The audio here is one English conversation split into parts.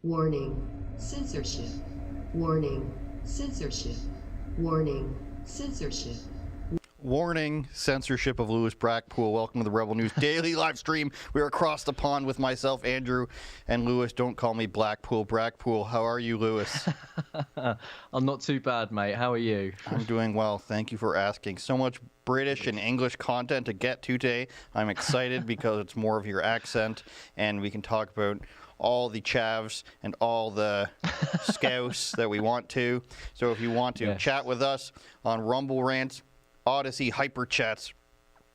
Warning, censorship. Warning, censorship. Warning, censorship. Warning, censorship of Lewis Brackpool. Welcome to the Rebel News Daily live stream. We are across the pond with myself, Andrew, and Lewis. Don't call me Blackpool. Brackpool. How are you, Lewis? I'm not too bad, mate. How are you? I'm doing well. Thank you for asking. So much British and English content to get to today. I'm excited because it's more of your accent, and we can talk about all the chavs and all the scouse that we want to. So if you want to chat with us on Rumble Rants, Odyssey, Hyper Chats,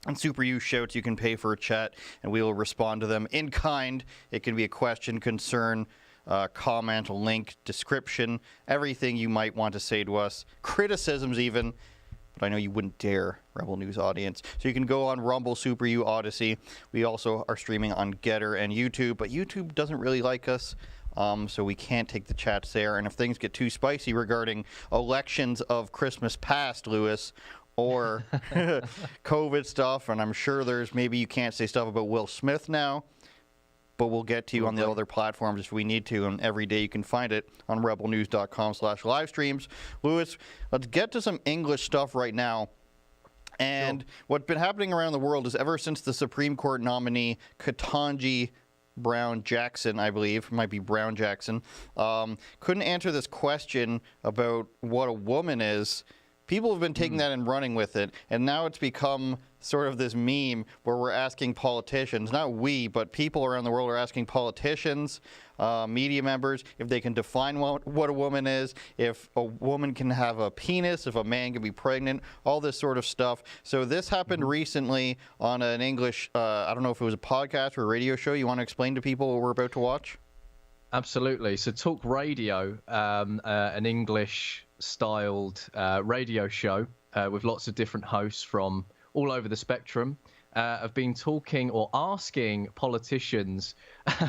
and Super U Shouts, you can pay for a chat, and we will respond to them in kind. It can be a question, concern, comment, a link, description, everything you might want to say to us, criticisms even, but I know you wouldn't dare, Rebel News audience. So you can go on Rumble, Super U, Odyssey. We also are streaming on Getter and YouTube, but YouTube doesn't really like us, so we can't take the chats there. And if things get too spicy regarding elections of Christmas past, Lewis, or COVID stuff, and I'm sure there's maybe you can't say stuff about Will Smith now, but we'll get to you on the other platforms if we need to, and every day you can find it on rebelnews.com/livestreams. Lewis, let's get to some English stuff right now. And what's been happening around the world is ever since the Supreme Court nominee Ketanji Brown Jackson, I believe, might be Brown Jackson, couldn't answer this question about what a woman is. People have been taking that and running with it, and now it's become sort of this meme where we're asking politicians, not we, but people around the world are asking politicians, media members, if they can define what a woman is, if a woman can have a penis, if a man can be pregnant, all this sort of stuff. So this happened recently on an English, I don't know if it was a podcast or a radio show. You want to explain to people what we're about to watch? Absolutely. So Talk Radio, an English-styled radio show with lots of different hosts from all over the spectrum, have been talking or asking politicians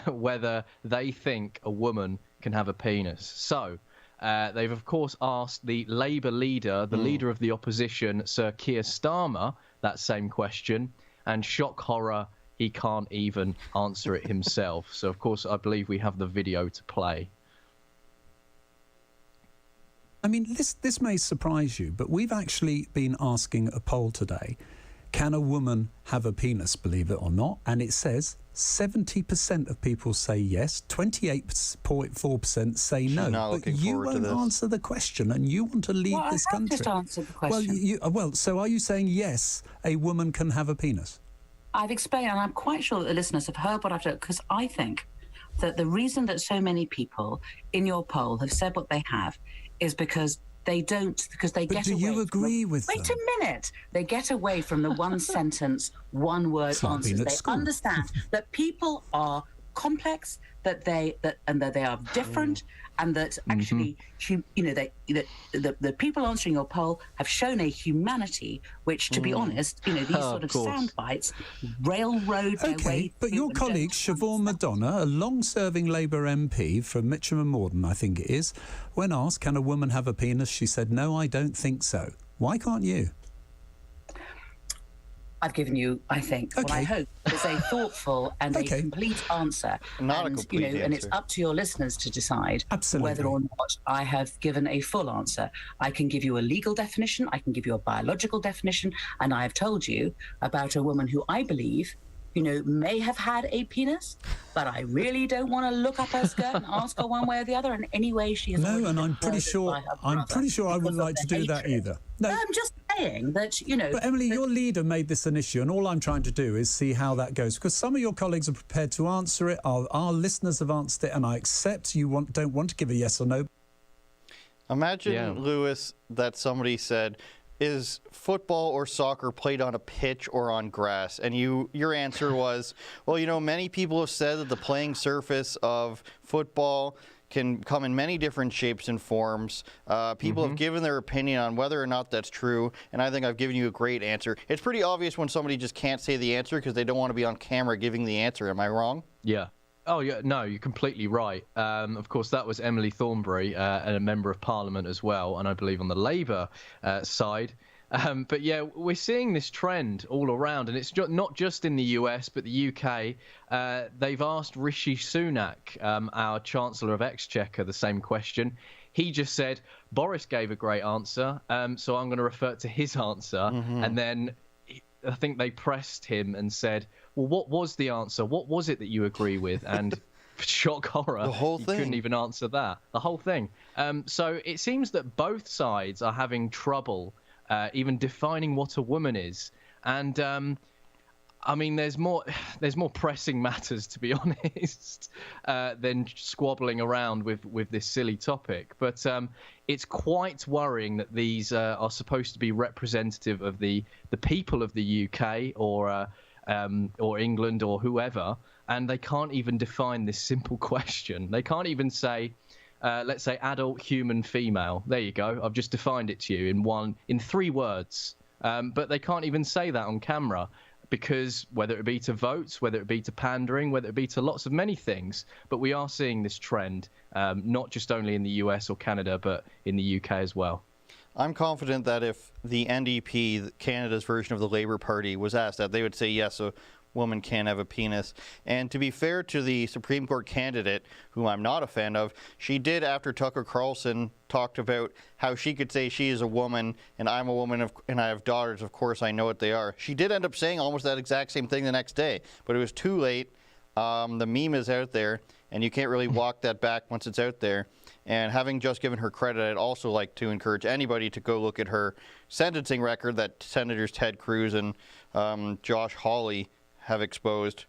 whether they think a woman can have a penis. So they've, of course, asked the Labour leader, the leader of the opposition, Sir Keir Starmer, that same question, and shock horror, he can't even answer it himself. So, of course, I believe we have the video to play. I mean, this may surprise you, but we've actually been asking a poll today, can a woman have a penis, believe it or not? And it says 70% of people say yes, 28.4% say no. But you won't answer the question, and you want to lead this country. Just answered the question. Well, so are you saying yes, a woman can have a penis? I've explained, and I'm quite sure that the listeners have heard what I've done, because I think that the reason that so many people in your poll have said what they have is because they don't, because they get away. But do you agree with them? Wait a minute. They get away from the one sentence, one word answers. They understand that people are complex, that they are different, and that actually, the people answering your poll have shown a humanity which, to be honest, these sort of sound bites railroad their way. Okay, but your colleague Siobhan Madonna, a long-serving Labour MP from Mitcham and Morden, I think it is, when asked, can a woman have a penis, she said, no, I don't think so. Why can't you? I've given you, I think, what I hope is a thoughtful and a complete answer. Not a complete answer. And it's up to your listeners to decide whether or not I have given a full answer. I can give you a legal definition, I can give you a biological definition, and I have told you about a woman who I believe may have had a penis, but I really don't want to look up her skirt and ask her one way or the other. And anyway, she is. No, and I'm pretty sure I wouldn't like to do that either. No, I'm just saying that But Emily, your leader made this an issue, and all I'm trying to do is see how that goes, because some of your colleagues are prepared to answer it. Our listeners have answered it, and I accept you don't want to give a yes or no. Imagine, Lewis, that somebody said, is football or soccer played on a pitch or on grass? And your answer was, well, many people have said that the playing surface of football can come in many different shapes and forms. People have given their opinion on whether or not that's true, and I think I've given you a great answer. It's pretty obvious when somebody just can't say the answer because they don't want to be on camera giving the answer. Am I wrong? Yeah. Oh, yeah, no, you're completely right. Of course, that was Emily Thornberry, and a member of Parliament as well, and I believe on the Labour side. But yeah, we're seeing this trend all around, and it's not just in the US, but the UK. They've asked Rishi Sunak, our Chancellor of Exchequer, the same question. He just said, Boris gave a great answer, so I'm going to refer to his answer. And then I think they pressed him and said, well, what was the answer? What was it that you agree with? And shock horror, the whole thing. He couldn't even answer that. The whole thing. So it seems that both sides are having trouble even defining what a woman is. And I mean, there's more pressing matters, to be honest, than squabbling around with this silly topic. But it's quite worrying that these are supposed to be representative of the people of the UK or England or whoever, and they can't even define this simple question. They can't even say, let's say, adult human female. There you go. I've just defined it to you in 3 words. But they can't even say that on camera, because whether it be to votes, whether it be to pandering, whether it be to lots of many things, but we are seeing this trend, not just only in the US or Canada, but in the UK as well. I'm confident that if the NDP, Canada's version of the Labour Party, was asked that, they would say yes, a woman can have a penis. And to be fair to the Supreme Court candidate, whom I'm not a fan of, she did, after Tucker Carlson talked about how she could say she is a woman and I'm a woman and I have daughters, of course I know what they are. She did end up saying almost that exact same thing the next day, but it was too late. The meme is out there, and you can't really walk that back once it's out there. And having just given her credit, I'd also like to encourage anybody to go look at her sentencing record that Senators Ted Cruz and Josh Hawley have exposed.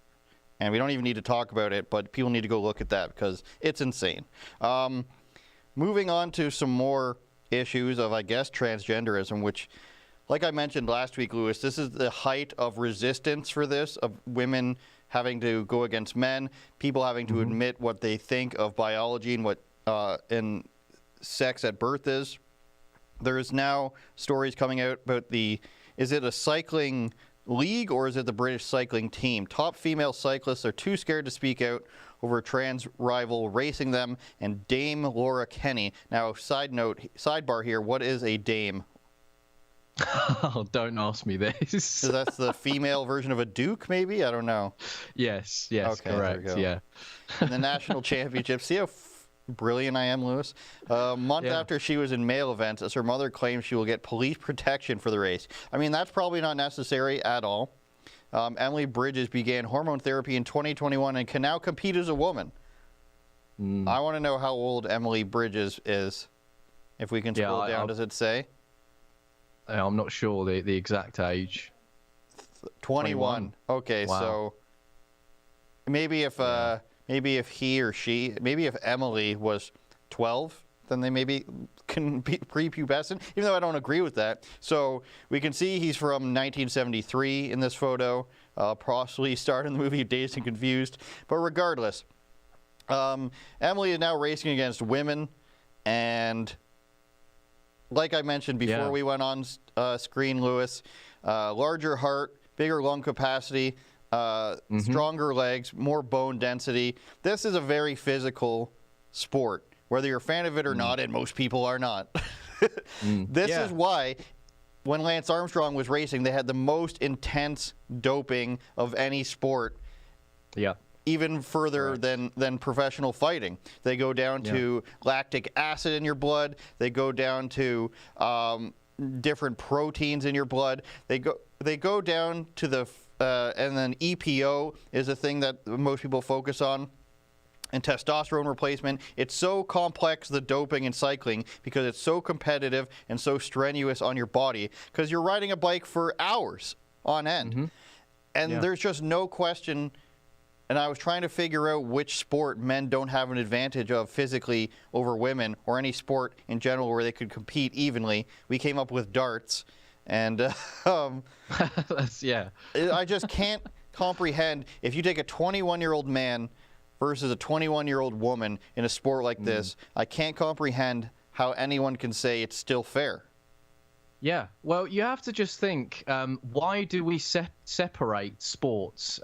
And we don't even need to talk about it, but people need to go look at that because it's insane. Moving on to some more issues of, I guess, transgenderism, which, like I mentioned last week, Lewis, this is the height of resistance for this, of women having to go against men, people having to admit what they think of biology and what in sex at birth is. There is now stories coming out about is it a cycling league or is it the British cycling team? Top female cyclists are too scared to speak out over a trans rival racing them, and Dame Laura Kenny. Now, sidebar here, what is a dame? Oh, don't ask me this. So that's the female version of a duke, maybe? I don't know. Yes, okay, correct, yeah. In the national championship, see how brilliant I am, Lewis? A month after she was in male events, as her mother claims she will get police protection for the race. I mean, that's probably not necessary at all. Emily Bridges began hormone therapy in 2021 and can now compete as a woman. I want to know how old Emily Bridges is. If we can scroll down, does it say? I'm not sure the exact age. 21. Okay, wow. So maybe if Emily was 12, then they maybe can be prepubescent, even though I don't agree with that. So we can see he's from 1973 in this photo, possibly starred in the movie Dazed and Confused. But regardless, Emily is now racing against women, and like I mentioned before we went on screen, Lewis, larger heart, bigger lung capacity, stronger legs, more bone density. This is a very physical sport, whether you're a fan of it or not, and most people are not. This is why when Lance Armstrong was racing, they had the most intense doping of any sport. Yeah. Even further than professional fighting. They go down to lactic acid in your blood. They go down to different proteins in your blood. They go down to the and then EPO is a thing that most people focus on, and testosterone replacement. It's so complex, the doping in cycling, because it's so competitive and so strenuous on your body, because you're riding a bike for hours on end. And there's just no question. And I was trying to figure out which sport men don't have an advantage of physically over women, or any sport in general where they could compete evenly. We came up with darts. And I just can't comprehend, if you take a 21-year-old man versus a 21-year-old woman in a sport like this, I can't comprehend how anyone can say it's still fair. Yeah, well, you have to just think, why do we separate sports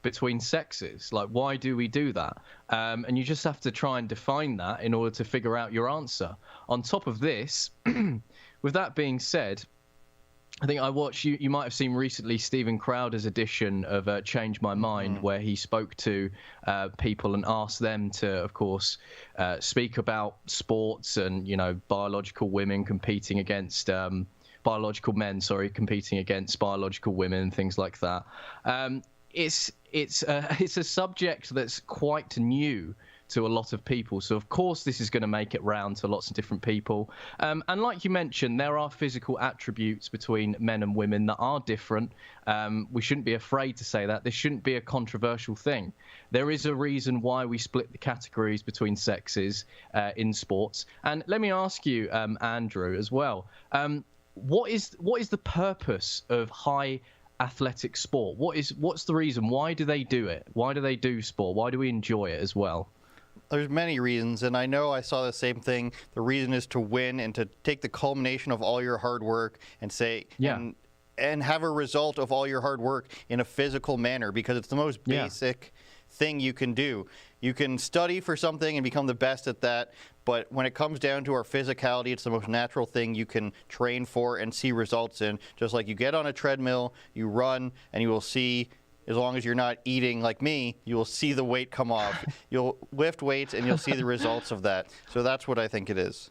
between sexes? Like, why do we do that? And you just have to try and define that in order to figure out your answer. On top of this, with that being said, I think I watched, you might have seen recently Steven Crowder's edition of Change My Mind, where he spoke to people and asked them to, of course, speak about sports and, biological women competing against biological men, competing against biological women and things like that. It's a subject that's quite new to a lot of people. So, of course, this is going to make it round to lots of different people. And like you mentioned, there are physical attributes between men and women that are different. We shouldn't be afraid to say that. This shouldn't be a controversial thing. There is a reason why we split the categories between sexes in sports. And let me ask you, Andrew, as well, what is the purpose of high athletic sport? What's the reason? Why do they do it? Why do they do sport? Why do we enjoy it as well? There's many reasons, and I know I saw the same thing. The reason is to win and to take the culmination of all your hard work and say, and have a result of all your hard work in a physical manner, because it's the most basic thing you can do. You can study for something and become the best at that, but when it comes down to our physicality, it's the most natural thing you can train for and see results in. Just like you get on a treadmill, you run, and you will see, as long as you're not eating like me, you will see the weight come off. You'll lift weights and you'll see the results of that. So that's what I think it is.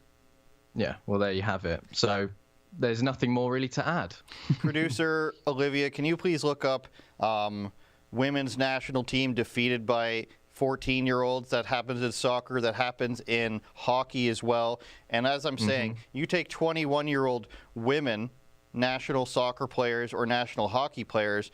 Yeah, well, there you have it. So there's nothing more really to add. Producer Olivia, can you please look up women's national team defeated by 14-year-olds? That happens in soccer. That happens in hockey as well. And as I'm saying, you take 21-year-old women, national soccer players or national hockey players,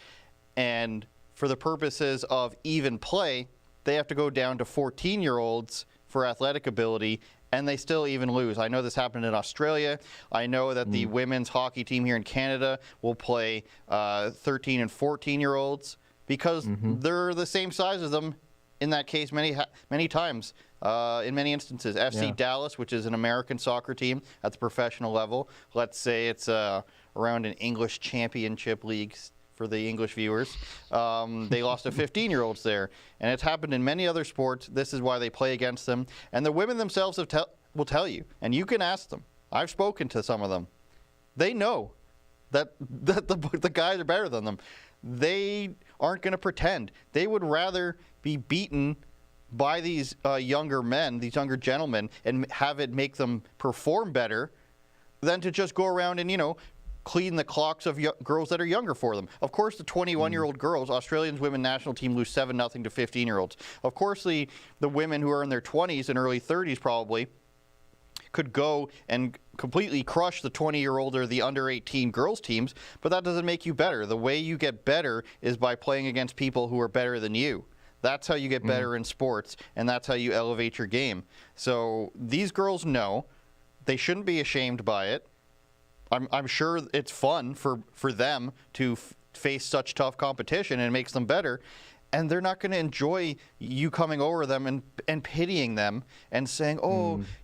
and for the purposes of even play, they have to go down to 14-year-olds for athletic ability, and they still even lose. I know this happened in Australia. I know that the women's hockey team here in Canada will play 13 and 14-year-olds because they're the same size as them in that case many times. In many instances, FC Dallas, which is an American soccer team at the professional level, let's say it's around an English championship league for the English viewers, they lost to 15-year-olds there. And it's happened in many other sports. This is why they play against them. And the women themselves will tell you, and you can ask them. I've spoken to some of them. They know that the guys are better than them. They aren't going to pretend. They would rather be beaten by these younger men, these younger gentlemen, and have it make them perform better than to just go around and, clean the clocks of girls that are younger for them. Of course, the 21-year-old girls, Australia's women national team lose 7-0 to 15-year-olds. Of course, the women who are in their 20s and early 30s probably could go and completely crush the 20-year-old or the under-18 girls teams, but that doesn't make you better. The way you get better is by playing against people who are better than you. That's how you get better in sports, and that's how you elevate your game. So these girls know. They shouldn't be ashamed by it. I'm sure it's fun for them to face such tough competition, and it makes them better. And they're not going to enjoy you coming over them and pitying them and saying,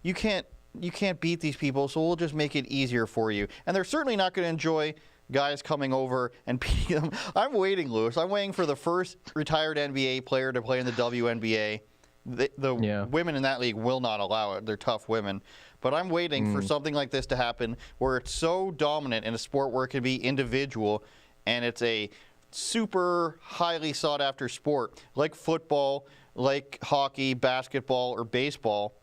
you can't beat these people, so we'll just make it easier for you. And they're certainly not going to enjoy guys coming over and beating them. I'm waiting, Lewis. I'm waiting for the first retired NBA player to play in the WNBA. The women in that league will not allow it. They're tough women. But I'm waiting for something like this to happen where it's so dominant in a sport where it can be individual and it's a super highly sought after sport like football, like hockey, basketball, or baseball.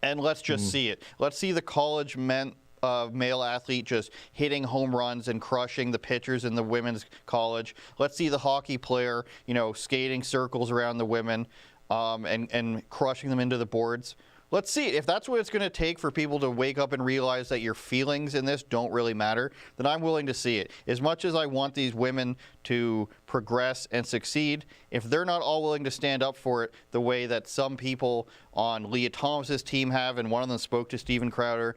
And let's just see it. Let's see the college male athlete just hitting home runs and crushing the pitchers in the women's college. Let's see the hockey player, skating circles around the women and crushing them into the boards. Let's see. If that's what it's going to take for people to wake up and realize that your feelings in this don't really matter, then I'm willing to see it. As much as I want these women to progress and succeed, if they're not all willing to stand up for it the way that some people on Leah Thomas's team have, and one of them spoke to Steven Crowder,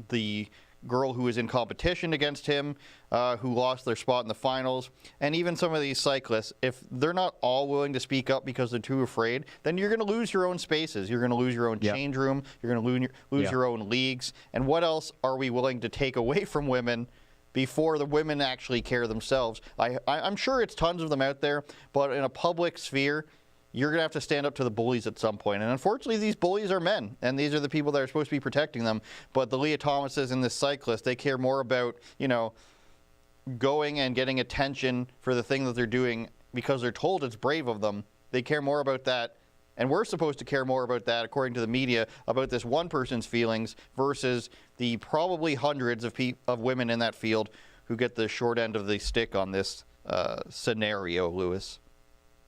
the girl who was in competition against him, who lost their spot in the finals, and even some of these cyclists, if they're not all willing to speak up because they're too afraid, then you're going to lose your own spaces. You're going to lose your own change room. You're going to lose your own leagues. And what else are we willing to take away from women before the women actually care themselves? I'm sure it's tons of them out there, but in a public sphere, you're going to have to stand up to the bullies at some point. And unfortunately, these bullies are men, and these are the people that are supposed to be protecting them. But the Leah Thomases and this cyclist, they care more about, going and getting attention for the thing that they're doing because they're told it's brave of them. They care more about that. And we're supposed to care more about that, according to the media, about this one person's feelings versus the probably hundreds of women in that field who get the short end of the stick on this scenario, Lewis.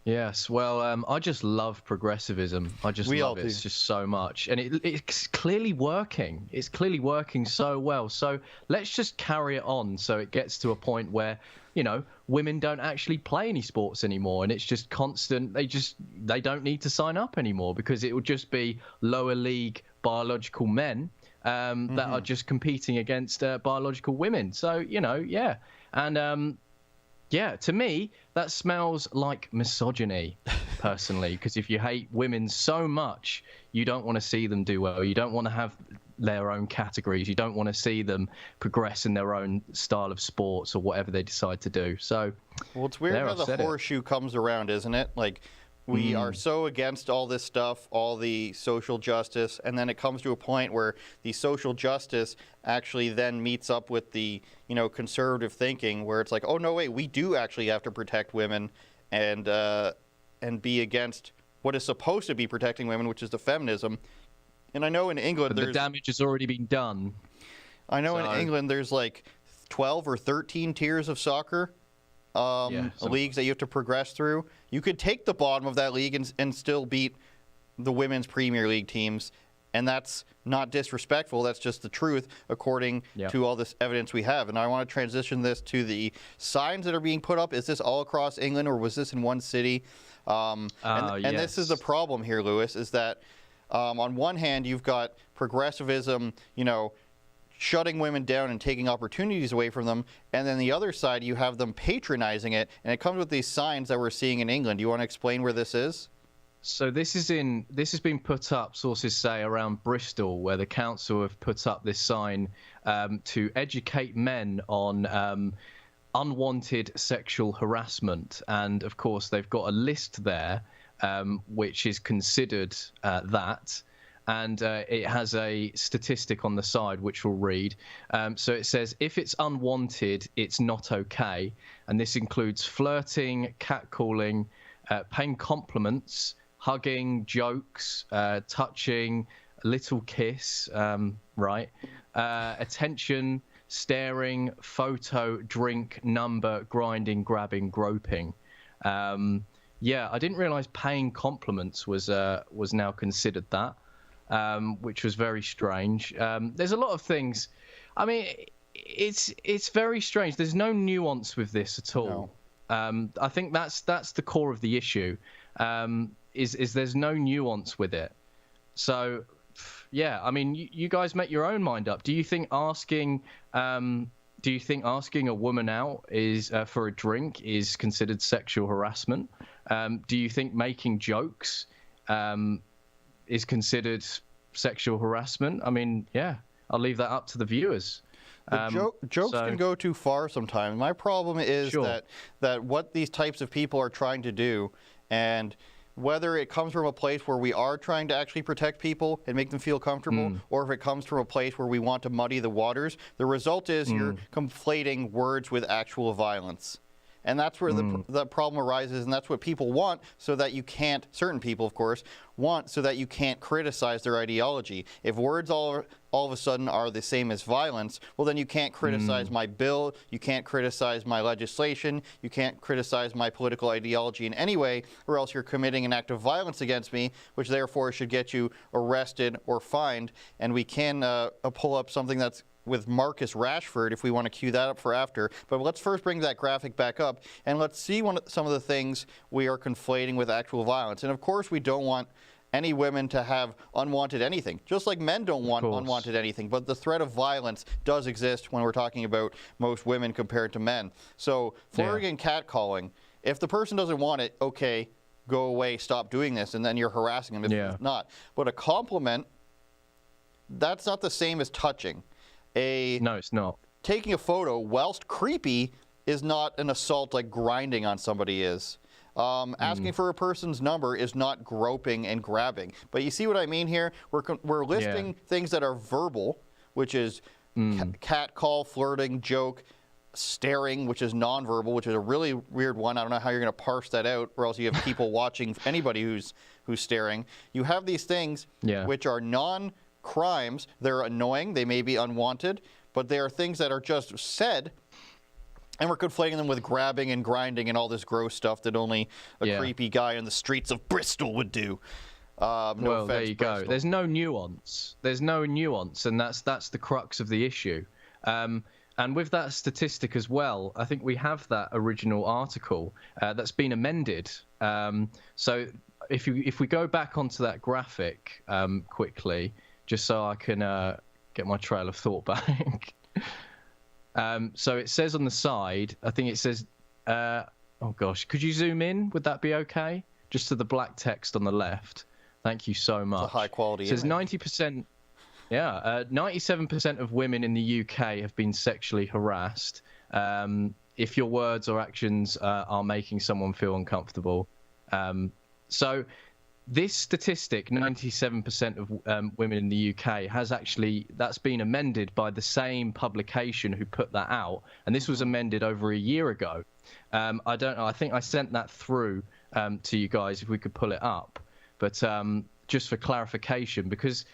Yes, well, I just love progressivism. I just love it. It's just so much. And it's clearly working. It's clearly working so well. So let's just carry it on so it gets to a point where, women don't actually play any sports anymore. And it's just constant. They don't need to sign up anymore because it would just be lower league biological men that are just competing against biological women. So, yeah. And yeah, to me, that smells like misogyny, personally, because if you hate women so much, you don't want to see them do well. You don't want to have their own categories. You don't want to see them progress in their own style of sports or whatever they decide to do. So, well, it's weird how the horseshoe comes around, isn't it? Like, we are so against all this stuff, all the social justice, and then it comes to a point where the social justice actually then meets up with the, conservative thinking, where it's like, oh, no, wait, we do actually have to protect women and be against what is supposed to be protecting women, which is the feminism. And I know in England the damage has already been done. I know in England there's like 12 or 13 tiers of soccer. Leagues that you have to progress through. You could take the bottom of that league and still beat the women's Premier League teams, and that's not disrespectful. That's just the truth, according to all this evidence we have. And I want to transition this to the signs that are being put up. Is this all across England, or was this in one city? And this is the problem here, Lewis, is that on one hand, you've got progressivism, shutting women down and taking opportunities away from them, and then the other side you have them patronizing it, and it comes with these signs that we're seeing in England. Do you want to explain where this is? So this has been put up, sources say, around Bristol, where the council have put up this sign to educate men on unwanted sexual harassment, and of course they've got a list there which is considered that. And it has a statistic on the side which will read. So it says, if it's unwanted, it's not okay. And this includes flirting, catcalling, paying compliments, hugging, jokes, touching, a little kiss, attention, staring, photo, drink, number, grinding, grabbing, groping. Yeah, I didn't realize paying compliments was now considered that. Which was very strange. There's a lot of things. I mean, it's very strange. There's no nuance with this at all. No. I think that's the core of the issue. Is there's no nuance with it. So, yeah. I mean, you guys make your own mind up. Do you think asking a woman out is for a drink is considered sexual harassment? Do you think making jokes is considered sexual harassment? I mean, yeah, I'll leave that up to the viewers. Jokes can go too far sometimes. My problem is that what these types of people are trying to do, and whether it comes from a place where we are trying to actually protect people and make them feel comfortable, or if it comes from a place where we want to muddy the waters, the result is you're conflating words with actual violence. And that's where the problem arises, and that's what people want, so that you can't, certain people, of course, want so that you can't criticize their ideology. If words all of a sudden are the same as violence, well, then you can't criticize my bill, you can't criticize my legislation, you can't criticize my political ideology in any way, or else you're committing an act of violence against me, which therefore should get you arrested or fined. And we can pull up something that's with Marcus Rashford, if we want to cue that up for after. But let's first bring that graphic back up, and let's see some of the things we are conflating with actual violence. And of course, we don't want any women to have unwanted anything, just like men don't want unwanted anything. But the threat of violence does exist when we're talking about most women compared to men. So flirting and catcalling, if the person doesn't want it, okay, go away, stop doing this, and then you're harassing them if it's not. But a compliment, that's not the same as touching. No, it's not. Taking a photo, whilst creepy, is not an assault like grinding on somebody is. Asking for a person's number is not groping and grabbing. But you see what I mean here? We're listing things that are verbal, which is cat call, flirting, joke, staring, which is nonverbal, which is a really weird one. I don't know how you're going to parse that out, or else you have people watching anybody who's staring. You have these things which are non-crimes. They're annoying. They may be unwanted, but they are things that are just said, and we're conflating them with grabbing and grinding and all this gross stuff that only a creepy guy in the streets of Bristol would do. Well, there you go. There's no nuance. There's no nuance, and that's the crux of the issue. And with that statistic as well, I think we have that original article that's been amended. So if we go back onto that graphic quickly, just so I can get my trail of thought back. So it says on the side, I think it says, oh gosh, could you zoom in? Would that be okay? Just to the black text on the left. Thank you so much. It's a high quality. It says 90%. Yeah, 97% of women in the UK have been sexually harassed. If your words or actions are making someone feel uncomfortable. So this statistic, 97% of women in the UK, that's been amended by the same publication who put that out. And this was amended over a year ago. I don't know. I think I sent that through to you guys, if we could pull it up. But just for clarification, because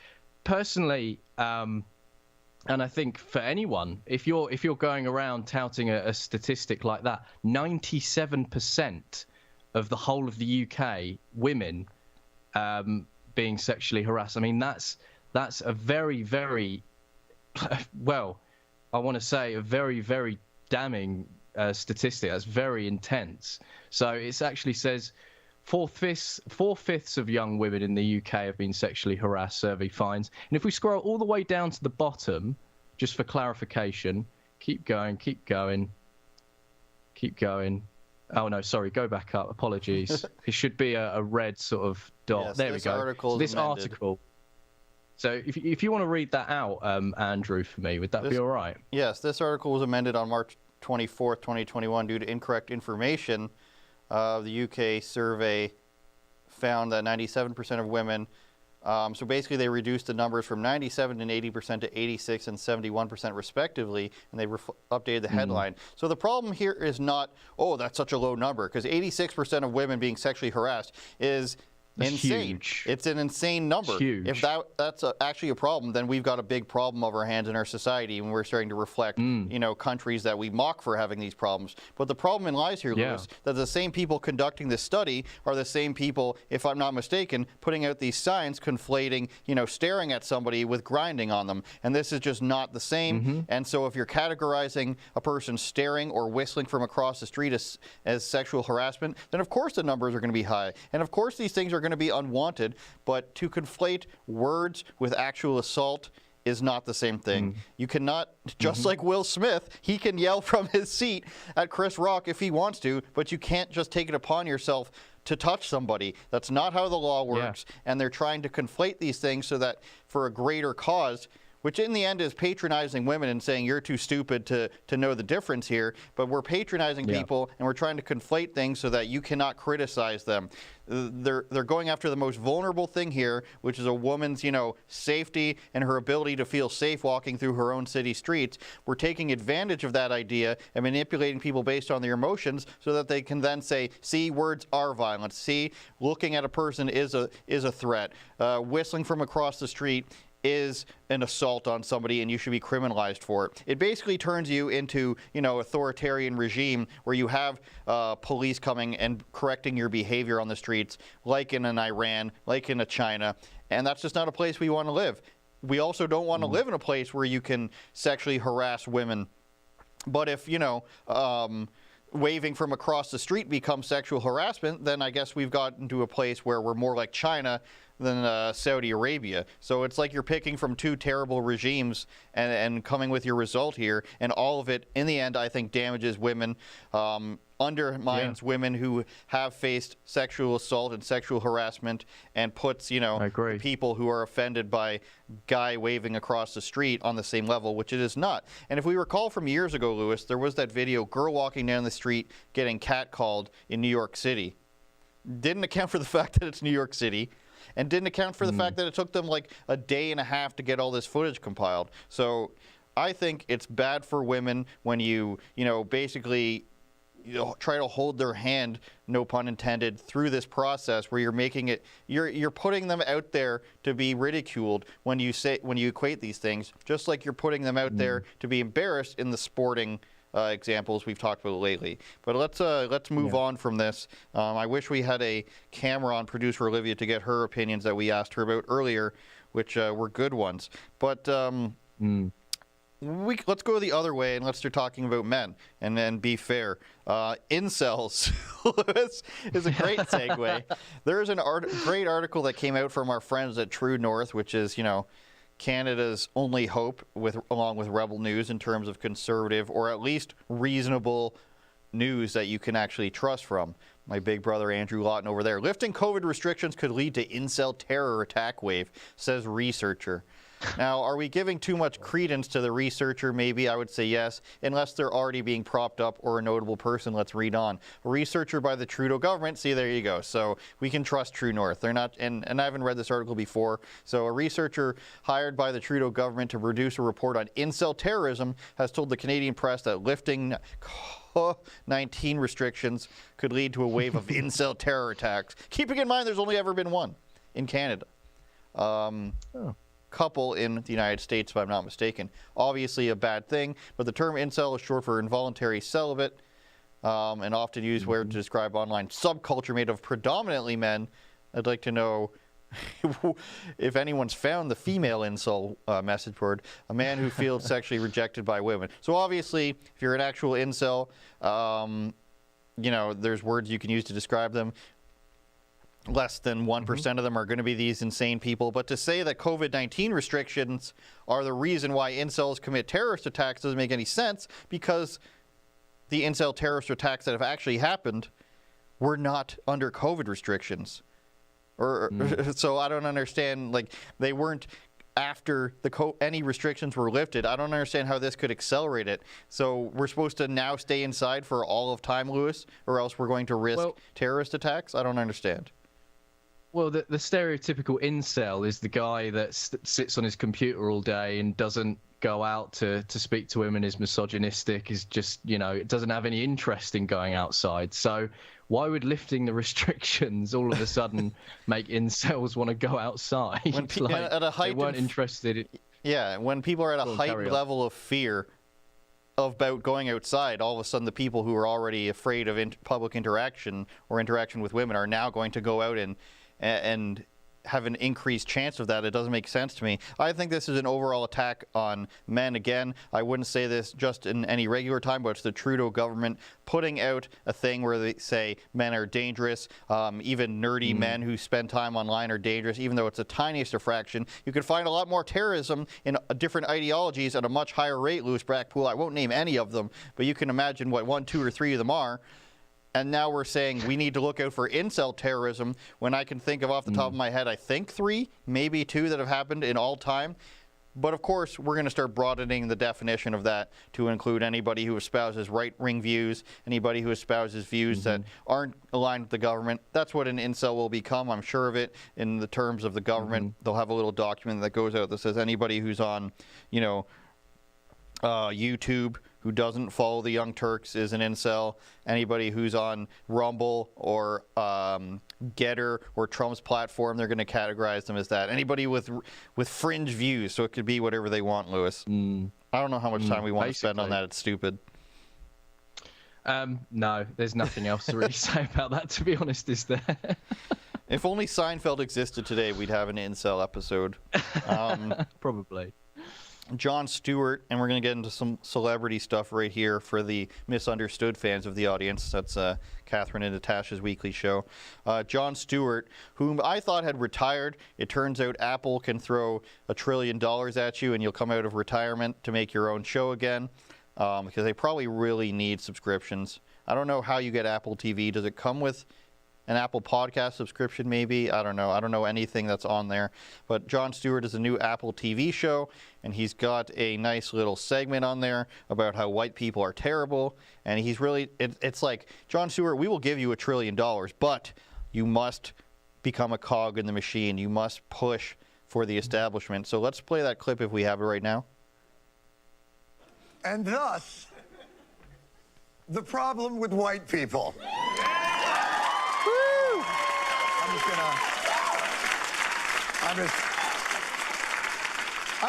personally, and I think for anyone, if you're going around touting a statistic like that, 97% of the whole of the UK women being sexually harassed. I mean, that's a very, very, well, I want to say a very, very damning statistic. That's very intense. So it actually says 4/5 of young women in the UK have been sexually harassed, survey finds. And if we scroll all the way down to the bottom, just for clarification, keep going. Oh, no, sorry, go back up. Apologies. It should be a red sort of dot. Yes, there we go. So this article. So if you want to read that out, Andrew, for me, would that be all right? Yes, this article was amended on March 24th, 2021 due to incorrect information. The UK survey found that 97% of women, so basically they reduced the numbers from 97 and 80% to 86 and 71% respectively, and they updated the headline. So the problem here is not, oh, that's such a low number, because 86% of women being sexually harassed is insane. Huge. It's an insane number. It's huge. If that's actually a problem, then we've got a big problem of our hands in our society, and we're starting to reflect, countries that we mock for having these problems. But the problem lies here, Lewis, that the same people conducting this study are the same people, if I'm not mistaken, putting out these signs conflating, staring at somebody with grinding on them. And this is just not the same. And so if you're categorizing a person staring or whistling from across the street as sexual harassment, then of course the numbers are going to be high. And of course these things are going to be unwanted, but to conflate words with actual assault is not the same thing. You cannot, just like Will Smith, he can yell from his seat at Chris Rock if he wants to, but you can't just take it upon yourself to touch somebody. That's not how the law works, and they're trying to conflate these things so that for a greater cause, which in the end is patronizing women and saying you're too stupid to know the difference here, but we're patronizing people and we're trying to conflate things so that you cannot criticize them. They're going after the most vulnerable thing here, which is a woman's, safety and her ability to feel safe walking through her own city streets. We're taking advantage of that idea and manipulating people based on their emotions so that they can then say, see, words are violence. See, looking at a person is a threat. Whistling from across the street is an assault on somebody and you should be criminalized for it. It basically turns you into, authoritarian regime where you have police coming and correcting your behavior on the streets, like in an Iran, like in a China, and that's just not a place we want to live. We also don't want to live in a place where you can sexually harass women. But if, waving from across the street becomes sexual harassment, then I guess we've gotten to a place where we're more like China than Saudi Arabia. So it's like you're picking from two terrible regimes and coming with your result here, and all of it, in the end, I think damages women, undermines women who have faced sexual assault and sexual harassment, and puts, people who are offended by guy waving across the street on the same level, which it is not. And if we recall from years ago, Lewis, there was that video, girl walking down the street getting catcalled in New York City. didn't account for the fact that it's New York City, and didn't account for the fact that it took them like a day and a half to get all this footage compiled. So I think it's bad for women when you basically try to hold their hand, no pun intended, through this process where you're making it, you're putting them out there to be ridiculed when you equate these things, just like you're putting them out there to be embarrassed in the sporting examples we've talked about lately. But let's move on from this. I wish we had a camera on producer Olivia to get her opinions that we asked her about earlier, which were good ones. But let's go the other way and let's start talking about men and then be fair. Incels is a great segue. There's a great article that came out from our friends at True North, which is, Canada's only hope along with Rebel News in terms of conservative or at least reasonable news that you can actually trust from. My big brother Andrew Lawton over there. Lifting COVID restrictions could lead to incel terror attack wave, says researcher. Now, are we giving too much credence to the researcher? Maybe I would say yes, unless they're already being propped up or a notable person. Let's read on. A researcher by the Trudeau government. See, there you go. So we can trust True North. They're not, and I haven't read this article before. So a researcher hired by the Trudeau government to produce a report on incel terrorism has told the Canadian press that lifting 19 restrictions could lead to a wave of incel terror attacks. Keeping in mind, there's only ever been one in Canada. Couple in the United States, if I'm not mistaken. Obviously a bad thing, but the term incel is short for involuntary celibate, and often used where to describe online subculture made of predominantly men. I'd like to know if anyone's found the female incel message board, a man who feels sexually rejected by women. So obviously, if you're an actual incel, there's words you can use to describe them. Less than 1% of them are going to be these insane people. But to say that COVID-19 restrictions are the reason why incels commit terrorist attacks doesn't make any sense, because the incel terrorist attacks that have actually happened were not under COVID restrictions. So I don't understand, like, they weren't after any restrictions were lifted. I don't understand how this could accelerate it. So we're supposed to now stay inside for all of time, Lewis, or else we're going to risk terrorist attacks? I don't understand. Well, the stereotypical incel is the guy that sits on his computer all day and doesn't go out to speak to women, is misogynistic, is just, it doesn't have any interest in going outside. So why would lifting the restrictions all of a sudden make incels want to go outside? When at a height, they weren't interested in... Yeah, when people are at a heightened level of fear about going outside, all of a sudden the people who are already afraid of public interaction or interaction with women are now going to go out and have an increased chance of that. It doesn't make sense to me. I think this is an overall attack on men. Again, I wouldn't say this just in any regular time, but it's the Trudeau government putting out a thing where they say men are dangerous. Even nerdy men who spend time online are dangerous, even though it's the tiniest fraction. You can find a lot more terrorism in different ideologies at a much higher rate, Louis Brackpool. I won't name any of them, but you can imagine what 1, 2, or 3 of them are. And now we're saying we need to look out for incel terrorism, when I can think of off the top of my head, I think 3, maybe 2 that have happened in all time. But of course, we're going to start broadening the definition of that to include anybody who espouses right-wing views, anybody who espouses views that aren't aligned with the government. That's what an incel will become, I'm sure of it. In the terms of the government, they'll have a little document that goes out that says anybody who's on, YouTube, who doesn't follow the Young Turks, is an incel. Anybody who's on Rumble or Getter or Trump's platform, they're going to categorize them as that. Anybody with fringe views, so it could be whatever they want, Lewis. I don't know how much time we want to spend on that. It's stupid. No, there's nothing else to really say about that, to be honest, is there? If only Seinfeld existed today, we'd have an incel episode. Probably. Jon Stewart, and we're going to get into some celebrity stuff right here for the misunderstood fans of the audience. That's Catherine and Natasha's weekly show. Jon Stewart, whom I thought had retired. It turns out Apple can throw $1 trillion at you and you'll come out of retirement to make your own show again, because they probably really need subscriptions. I don't know how you get Apple TV. Does it come with an Apple Podcast subscription, maybe? I don't know. I don't know anything that's on there. But Jon Stewart is a new Apple TV show, and he's got a nice little segment on there about how white people are terrible. And he's really, it's like, Jon Stewart, we will give you $1 trillion, but you must become a cog in the machine. You must push for the establishment. So let's play that clip if we have it right now. And thus, the problem with white people. Woo! I'm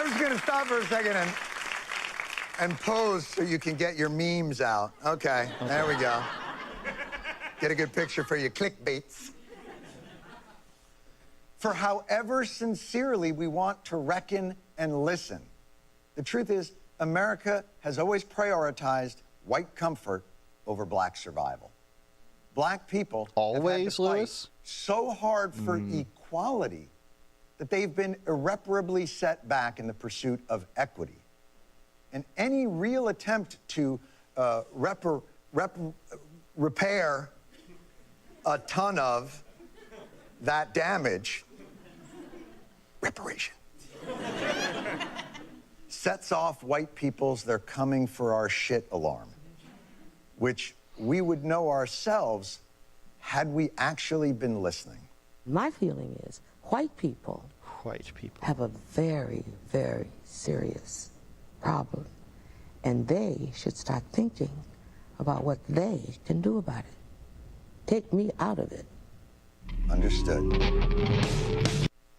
just gonna stop for a second and pose so you can get your memes out. Okay, there we go. Get a good picture for your clickbaits. For however sincerely we want to reckon and listen, the truth is America has always prioritized white comfort over black survival. Black people always, have had to Lewis? fight so hard for equality that they've been irreparably set back in the pursuit of equity. And any real attempt to repair a ton of that damage, reparation, sets off white people's "they're coming for our shit" alarm, which we would know ourselves had we actually been listening. My feeling is white people have a very, very serious problem, and they should start thinking about what they can do about it. Take me out of it. Understood.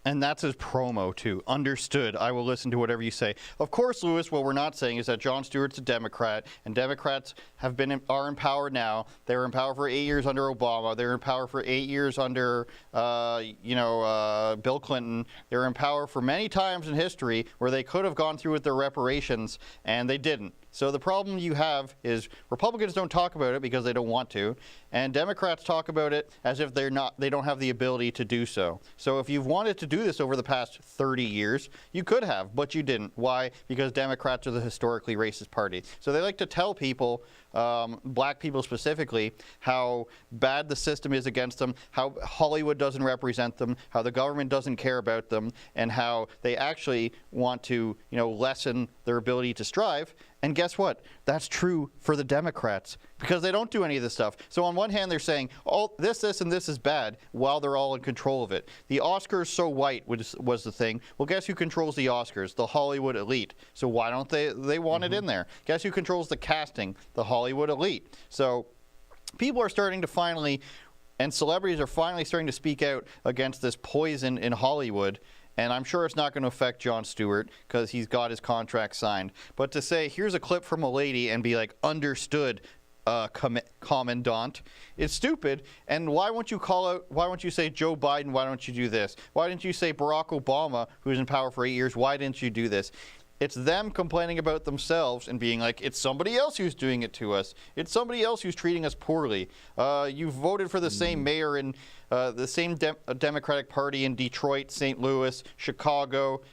And that's his promo, too. Understood. I will listen to whatever you say. Of course, Lewis, what we're not saying is that Jon Stewart's a Democrat, and Democrats are in power now. They were in power for 8 years under Obama. They were in power for 8 years under, Bill Clinton. They were in power for many times in history where they could have gone through with their reparations, and they didn't. So the problem you have is Republicans don't talk about it because they don't want to, and Democrats talk about it as if they don't have the ability to do so. So if you've wanted to do this over the past 30 years, you could have, but you didn't. Why? Because Democrats are the historically racist party. So they like to tell people, black people specifically, how bad the system is against them, how Hollywood doesn't represent them, how the government doesn't care about them, and how they actually want to, lessen their ability to strive. And guess what? That's true for the Democrats because they don't do any of this stuff. So on one hand, they're saying, oh, this, and this is bad while they're all in control of it. The Oscars so white was the thing. Well, guess who controls the Oscars? The Hollywood elite. So why don't they want it in there? Guess who controls the casting? The Hollywood elite. So people are starting to finally, and celebrities are finally starting to speak out against this poison in Hollywood. And I'm sure it's not going to affect Jon Stewart because he's got his contract signed. But to say, here's a clip from a lady and be like, understood, commandant, it's stupid. And why won't you say Joe Biden? Why don't you do this? Why didn't you say Barack Obama, who's in power for 8 years? Why didn't you do this? It's them complaining about themselves and being like, it's somebody else who's doing it to us. It's somebody else who's treating us poorly. You voted for the same mayor in the same Democratic Party in Detroit, St. Louis, Chicago,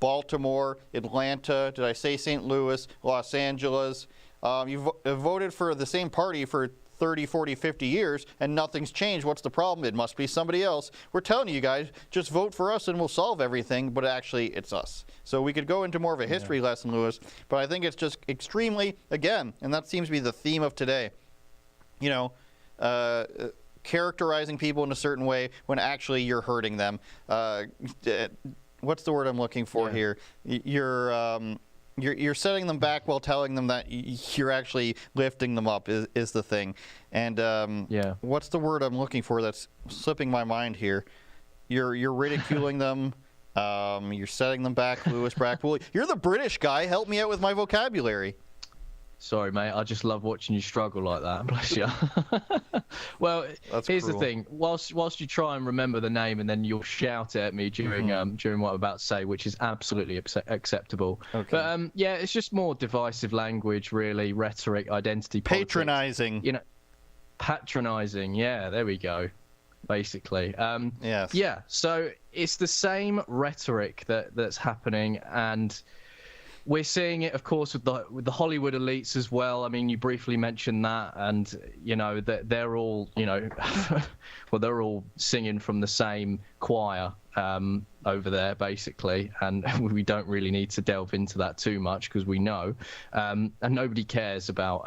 Baltimore, Atlanta. Did I say St. Louis? Los Angeles. You voted for the same party for 30, 40, 50 years, and nothing's changed. What's the problem? It must be somebody else. We're telling you guys, just vote for us and we'll solve everything, but actually it's us. So we could go into more of a history lesson, Lewis, but I think it's just extremely, again, and that seems to be the theme of today, characterizing people in a certain way when actually you're hurting them. What's the word I'm looking for here? You're setting them back while telling them that you're actually lifting them up is the thing. And what's the word I'm looking for that's slipping my mind here? You're ridiculing them. You're setting them back, Lewis Brackpool. You're the British guy. Help me out with my vocabulary. Sorry, mate. I just love watching you struggle like that. Bless you. Well, here's the thing. Whilst you try and remember the name and then you'll shout at me during what I'm about to say, which is absolutely acceptable. Okay. But it's just more divisive language, really, rhetoric, identity politics. Patronizing. Patronizing. Yeah, there we go. Basically. Yes. Yeah. So it's the same rhetoric that's happening, and we're seeing it, of course, with the Hollywood elites as well. I mean, you briefly mentioned that, and that they're all, they're all singing from the same choir. over there, basically, and we don't really need to delve into that too much because we know, and nobody cares about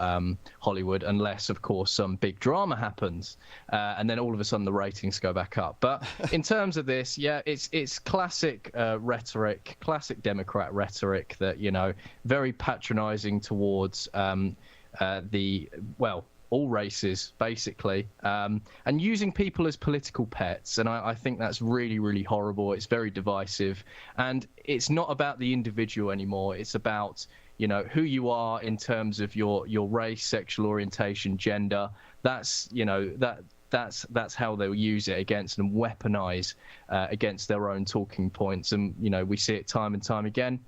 Hollywood unless, of course, some big drama happens, and then all of a sudden the ratings go back up. But in terms of this, yeah, it's classic rhetoric, classic Democrat rhetoric that, you know, very patronizing towards all races, basically, and using people as political pets. And I think that's really, really horrible. It's very divisive. And it's not about the individual anymore. It's about, you know, who you are in terms of your race, sexual orientation, gender. That's, you know, that's how they'll use it against and weaponize against their own talking points. And, you know, we see it time and time again.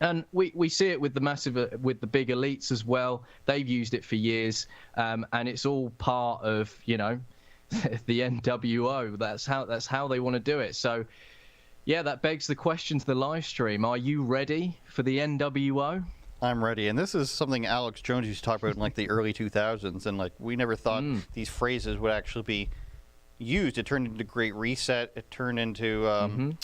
And we see it with the big elites as well. They've used it for years, and it's all part of, you know, the NWO. That's how they want to do it. So, yeah, that begs the question to the live stream: are you ready for the NWO? I'm ready, and this is something Alex Jones used to talk about in like the early 2000s, and like we never thought these phrases would actually be used. It turned into Great Reset. It turned into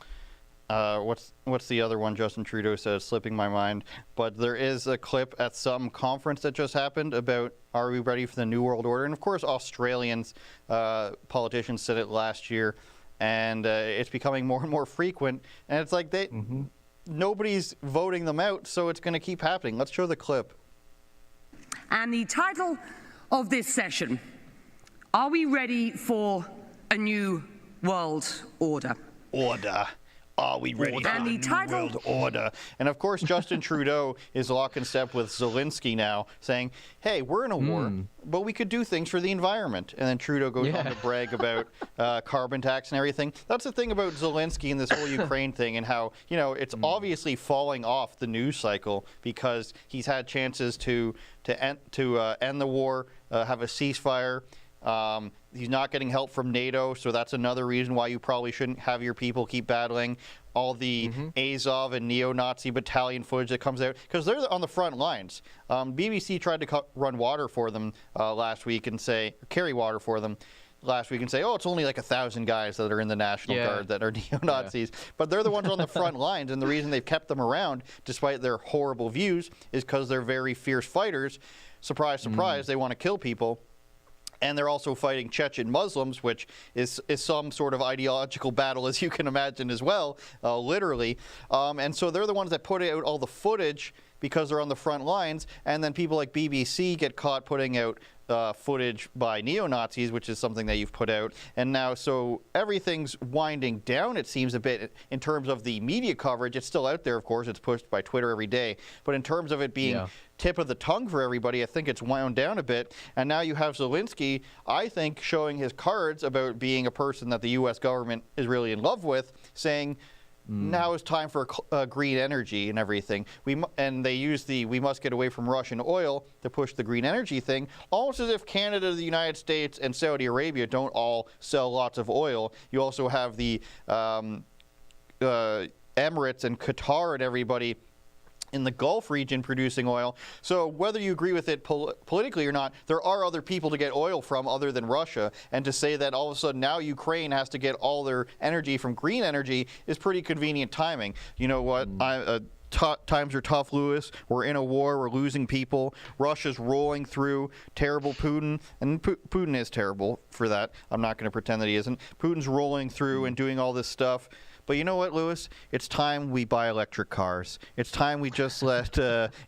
what's the other one Justin Trudeau says, slipping my mind, but there is a clip at some conference that just happened about, are we ready for the New World Order? And of course Australians politicians said it last year, and it's becoming more and more frequent, and it's like nobody's voting them out, so it's going to keep happening. Let's show the clip. And the title of this session, are we ready for a new world order? Are we ready for the New World Order? And of course, Justin Trudeau is lock and step with Zelensky now, saying, hey, we're in a war, but we could do things for the environment. And then Trudeau goes on to brag about carbon tax and everything. That's the thing about Zelensky and this whole Ukraine thing, and how, you know, it's obviously falling off the news cycle because he's had chances to end the war, have a ceasefire. He's not getting help from NATO, so that's another reason why you probably shouldn't have your people keep battling. All the Azov and neo-Nazi battalion footage that comes out, because they're on the front lines. BBC tried to run water for them last week and carry water for them last week and say, oh, it's only like 1,000 guys that are in the National Guard that are neo-Nazis. But they're the ones on the front lines, and the reason they've kept them around, despite their horrible views, is because they're very fierce fighters. Surprise, surprise, they want to kill people. And they're also fighting Chechen Muslims, which is some sort of ideological battle, as you can imagine as well, literally. And so they're the ones that put out all the footage because they're on the front lines. And then people like BBC get caught putting out footage by neo-Nazis, which is something that you've put out. And now, so everything's winding down, it seems, a bit in terms of the media coverage. It's still out there, of course. It's pushed by Twitter every day. But in terms of it being tip of the tongue for everybody, I think it's wound down a bit. And now you have Zelensky, I think, showing his cards about being a person that the U.S. government is really in love with, saying, now is time for green energy and everything. And they use we must get away from Russian oil to push the green energy thing, almost as if Canada, the United States, and Saudi Arabia don't all sell lots of oil. You also have the Emirates and Qatar and everybody in the Gulf region producing oil. So whether you agree with it politically or not, there are other people to get oil from other than Russia. And to say that all of a sudden now Ukraine has to get all their energy from green energy is pretty convenient timing. You know what? Times are tough, Lewis. We're in a war. We're losing people. Russia's rolling through. Terrible Putin. And Putin is terrible for that. I'm not going to pretend that he isn't. Putin's rolling through and doing all this stuff. But you know what, Lewis? It's time we buy electric cars. It's time we just let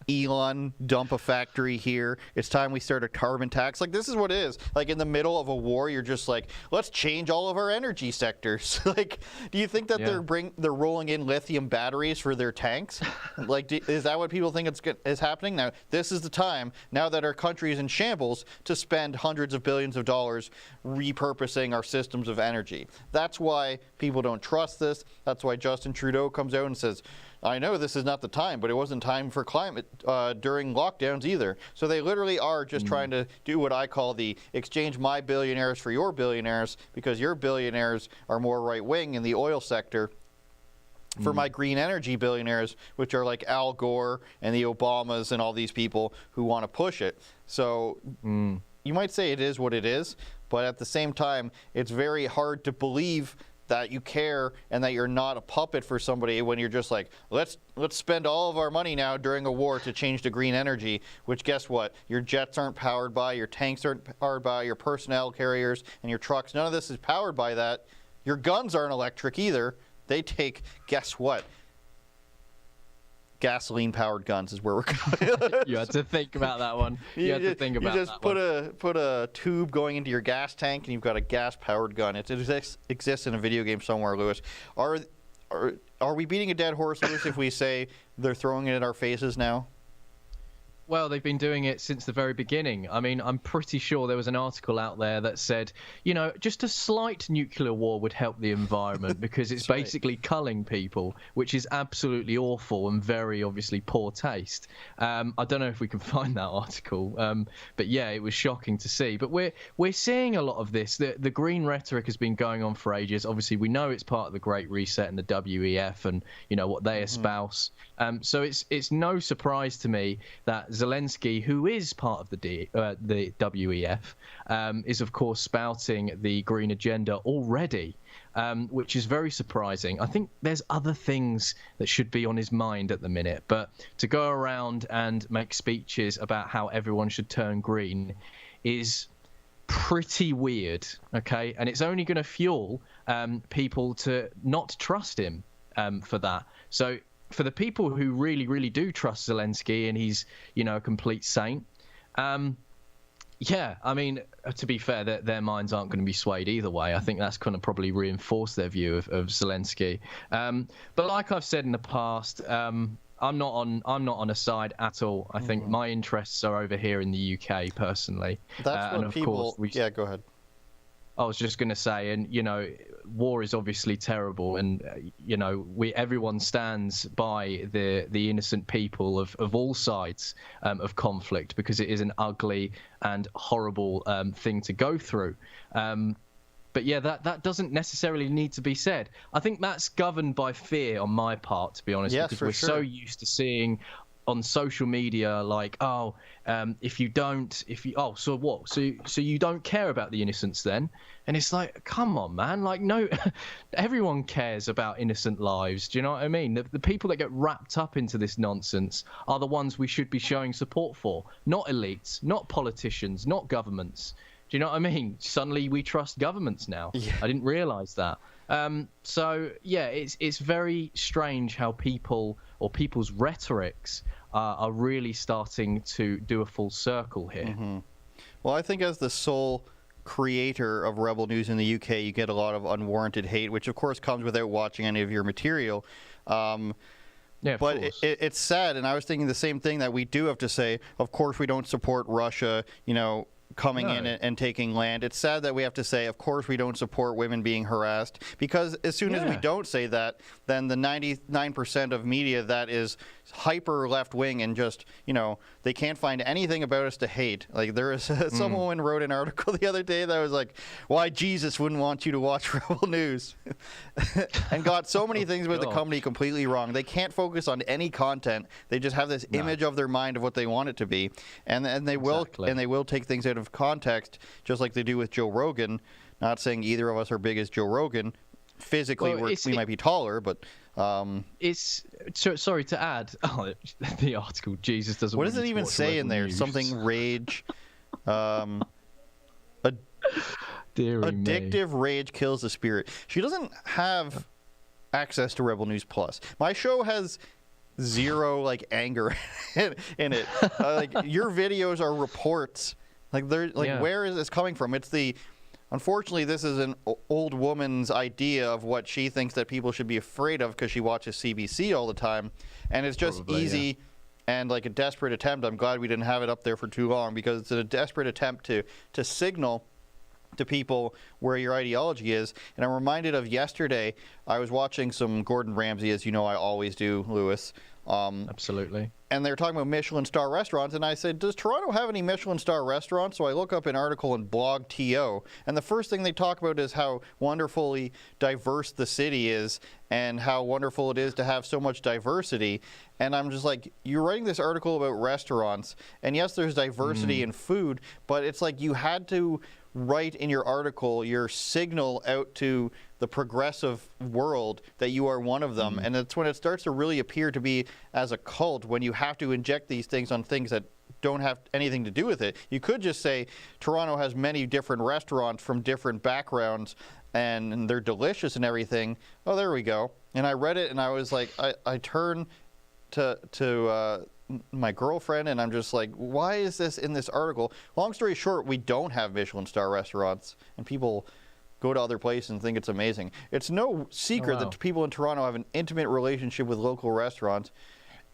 Elon dump a factory here. It's time we start a carbon tax. Like, this is what it is. Like, in the middle of a war, you're just like, let's change all of our energy sectors. Like, do you think that they're rolling in lithium batteries for their tanks? Like, is that what people think is happening? Now, this is the time, now that our country is in shambles, to spend hundreds of billions of dollars repurposing our systems of energy. That's why people don't trust this. That's why Justin Trudeau comes out and says, I know this is not the time, but it wasn't time for climate during lockdowns either. So they literally are just trying to do what I call the exchange my billionaires for your billionaires, because your billionaires are more right-wing in the oil sector, for my green energy billionaires, which are like Al Gore and the Obamas and all these people who want to push it. So you might say it is what it is, but at the same time, it's very hard to believe that you care and that you're not a puppet for somebody when you're just like, let's spend all of our money now during a war to change to green energy, which guess what? Your jets aren't powered by, your tanks aren't powered by, your personnel carriers and your trucks, none of this is powered by that. Your guns aren't electric either. They take, guess what? Gasoline-powered guns is where we're going. You had to think about that one. You had to think about that one. You just put a tube going into your gas tank, and you've got a gas-powered gun. It exists in a video game somewhere, Lewis. Are we beating a dead horse, Lewis, if we say they're throwing it in our faces now? Well, they've been doing it since the very beginning. I mean, I'm pretty sure there was an article out there that said, you know, just a slight nuclear war would help the environment because it's basically culling people, which is absolutely awful and very obviously poor taste. I don't know if we can find that article, but yeah, it was shocking to see. But we're seeing a lot of this. The green rhetoric has been going on for ages. Obviously, we know it's part of the Great Reset and the WEF and, you know, what they espouse. So it's no surprise to me that Zelensky, who is part of the WEF, is of course spouting the green agenda already, which is very surprising. I think there's other things that should be on his mind at the minute, but to go around and make speeches about how everyone should turn green is pretty weird, okay? And it's only going to fuel people to not trust him for that. So for the people who really, really do trust Zelensky and he's, you know, a complete saint, yeah, I mean, to be fair, their minds aren't going to be swayed either way. I think that's going to probably reinforce their view of Zelensky. But like I've said in the past, I'm not on a side at all. I think my interests are over here in the UK personally. That's what and of people. course Yeah, go ahead. I was just going to say, and you know, war is obviously terrible, and you know, everyone stands by the innocent people of all sides of conflict because it is an ugly and horrible thing to go through. But yeah, that doesn't necessarily need to be said. I think that's governed by fear on my part, to be honest, Yes, because for we're sure. so used to seeing on social media like, if you so what? So you don't care about the innocents then? And it's like, come on, man. Like, no, everyone cares about innocent lives. Do you know what I mean? The people that get wrapped up into this nonsense are the ones we should be showing support for, not elites, not politicians, not governments. Do you know what I mean? Suddenly we trust governments now. Yeah. I didn't realize that. So yeah, it's very strange how people's rhetorics are really starting to do a full circle here. Well, I think as the sole creator of Rebel News in the UK, you get a lot of unwarranted hate, which of course comes without watching any of your material. Yeah, but it's sad, and I was thinking the same thing, that we do have to say, of course we don't support Russia, you know, coming in and taking land. It's sad that we have to say, of course we don't support women being harassed, because as soon as we don't say that, then the 99% of media that is hyper left-wing and just, you know, they can't find anything about us to hate. Like, there is some woman wrote an article the other day that was like, why Jesus wouldn't want you to watch Rebel News, and got so many things about the company completely wrong. They can't focus on any content. They just have this image of their mind of what they want it to be, and they will take things out of context, just like they do with Joe Rogan. Not saying either of us are big as Joe Rogan. Physically, we might be taller, but sorry to add. Oh, the article, Jesus doesn't. What does it even say in there? Something rage. Addictive rage kills the spirit. She doesn't have access to Rebel News Plus. My show has zero like anger in it. Like, your videos are reports. Like, they're like, where is this coming from? It's the, unfortunately, this is an old woman's idea of what she thinks that people should be afraid of because she watches CBC all the time, and it's just easy and like a desperate attempt. I'm glad we didn't have it up there for too long, because it's a desperate attempt to signal to people where your ideology is. And I'm reminded of yesterday, I was watching some Gordon Ramsay, as you know I always do, Lewis. Absolutely. And they were talking about Michelin star restaurants, and I said, does Toronto have any Michelin star restaurants? So I look up an article in Blog TO, and the first thing they talk about is how wonderfully diverse the city is and how wonderful it is to have so much diversity. And I'm just like, you're writing this article about restaurants, and yes, there's diversity in food, but it's like you had to write in your article your signal out to the progressive world that you are one of them. And it's when it starts to really appear to be as a cult, when you have to inject these things on things that don't have anything to do with it. You could just say Toronto has many different restaurants from different backgrounds and they're delicious and everything. Oh, there we go. And I read it and I was like, I turn to my girlfriend and I'm just like, why is this in this article? Long story short, we don't have Michelin star restaurants and people go to other places and think it's amazing. It's no secret that people in Toronto have an intimate relationship with local restaurants.